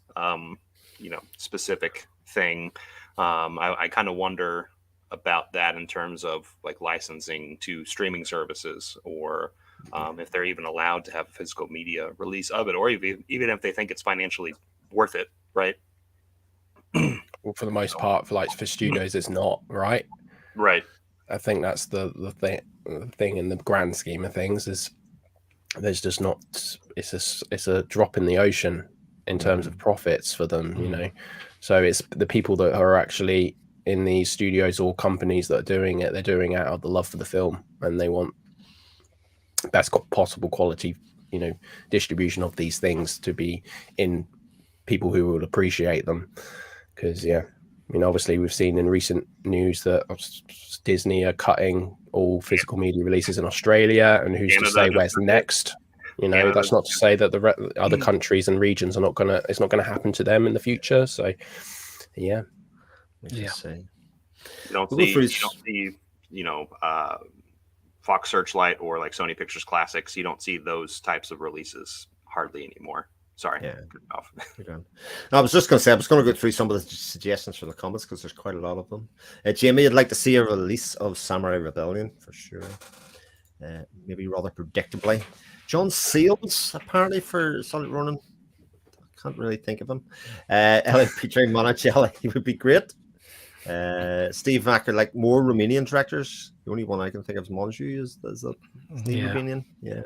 specific thing. I kind of wonder about that in terms of like licensing to streaming services, or if they're even allowed to have physical media release of it, or even if they think it's financially worth it, right? Well, for the most part, for studios, it's not, right? Right. I think that's the thing in the grand scheme of things is there's just not. It's a drop in the ocean in terms of profits for them, So it's the people that are actually in these studios or companies that are doing it. They're doing it out of the love for the film, and they want best possible quality, distribution of these things to be in people who will appreciate them. Because obviously we've seen in recent news that Disney are cutting all physical media releases in Australia, and who's to say where's next? That's not to say that the other countries and regions are it's not gonna happen to them in the future. So You don't see Fox Searchlight or like Sony Pictures Classics. You don't see those types of releases hardly anymore. Sorry. Yeah. No, I was just going to say, I was going to go through some of the suggestions from the comments because there's quite a lot of them. Jamie, I'd like to see a release of Samurai Rebellion for sure. Maybe rather predictably. John Seals, apparently, for Solid Ronin. I can't really think of him. Elliot featuring Monticelli, he would be great. Steve Macker, like more Romanian directors. The only one I can think of is Monju. Is that Romanian? Yeah.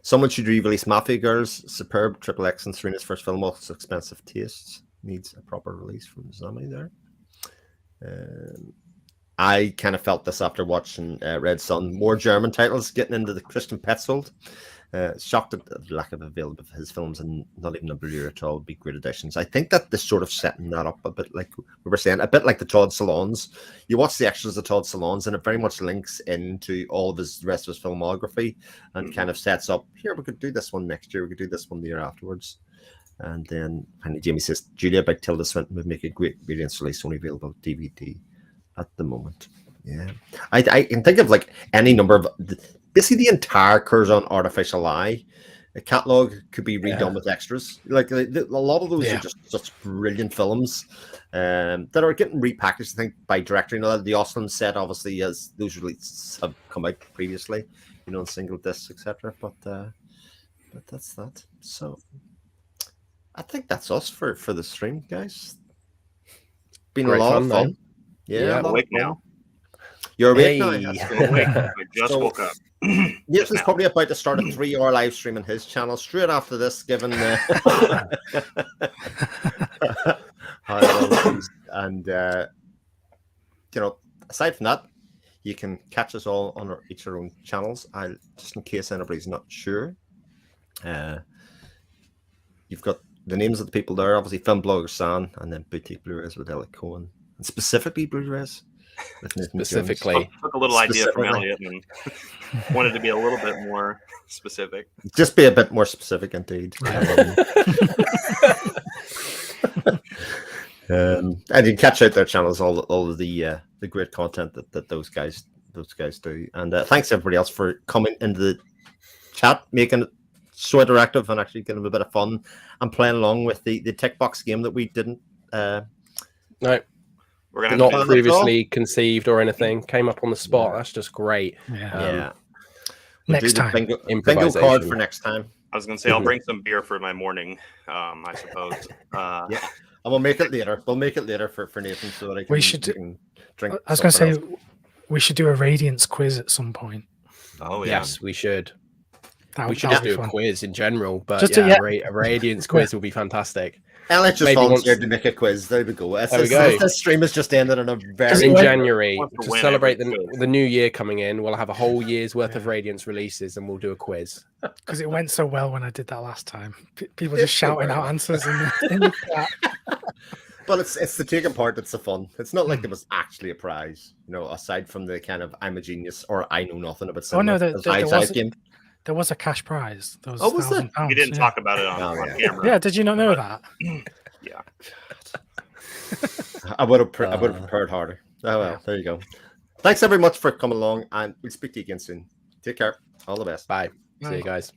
Someone should re-release Mafia Girls. Superb. Triple X and Serena's first film. Also expensive tastes. Needs a proper release from Zami there. I kind of felt this after watching Red Sun. More German titles getting into the Christian Petzold. Shocked at the lack of availability of his films and not even a Blu-ray at all would be great additions. I think that this sort of setting that up a bit like we were saying, a bit like the Todd Salons. You watch the extras of Todd Salons and it very much links into all of the rest of his filmography and kind of sets up, here, we could do this one next year, we could do this one the year afterwards. And then finally Jamie says, Julia by Tilda Swinton would make a great Radiance release, only available DVD at the moment. Yeah. I can think of like any number of... Basically, the entire Curzon Artificial Eye catalog could be redone with extras. Like a lot of those are just such brilliant films that are getting repackaged. I think by director. You know, the Osland set obviously as those releases have come out previously, you know, in single discs, etc. But that's that. So I think that's us for the stream, guys. Been Great a lot fun, of fun. though. Yeah, awake now. You're awake now. Hey. Yes. Awake. I just So- woke up. Yes, is probably about to start a 3-hour live stream on his channel straight after this, given how it goes. And you know, aside from that, you can catch us all on each our own channels. I'll just in case anybody's not sure. You've got the names of the people there, obviously Film Blogger San, and then Boutique Blu-rays with Elliot Coen, and specifically Blu-rays. with Nathan Jones. Specifically. Took a little idea from Specifically. Elliot and wanted to be a little bit more specific. Just be a bit more specific, indeed. And you can catch out their channels, all of the great content that those guys do. And thanks everybody else for coming into the chat, making it so interactive and actually getting a bit of fun and playing along with the tick box game that we didn't. No, We're gonna not have to previously conceived or anything. Came up on the spot. That's just great. Yeah. We'll Next do the time. bingo card Improvisation. for next time. I was gonna say I'll bring some beer for my morning, I suppose. Yeah. And we'll make it later. We'll make it later for Nathan so that We should can drink. I was going to say something else. we should do a Radiance quiz at some point. Oh yeah. Yes, we should. That We should that'd just be do a fun. quiz in general, but Just yeah, to- a Radiance quiz will be fantastic. Elliot just maybe volunteered once- to make a quiz. There we go. There we go. This stream has just ended on a very In wait. January, Want to to win celebrate every quiz. the new year coming in, we'll have a whole year's worth of Radiance releases and we'll do a quiz. Because it went so well when I did that last time. People It's just so shouting well. out answers in the chat. But it's the taking part that's the fun. It's not like there was actually a prize, you know, aside from the kind of I'm a genius or I know nothing about Oh, no, cinema. there As was- game. There was a cash prize. There was Oh, was there? £1,000. We didn't yeah. talk about it on, Oh, on yeah. camera. Yeah, did you not know that? Yeah. I would have prepared harder. Oh well, there you go. Thanks very much for coming along, and we'll speak to you again soon. Take care. All the best. Bye. See Bye. you guys.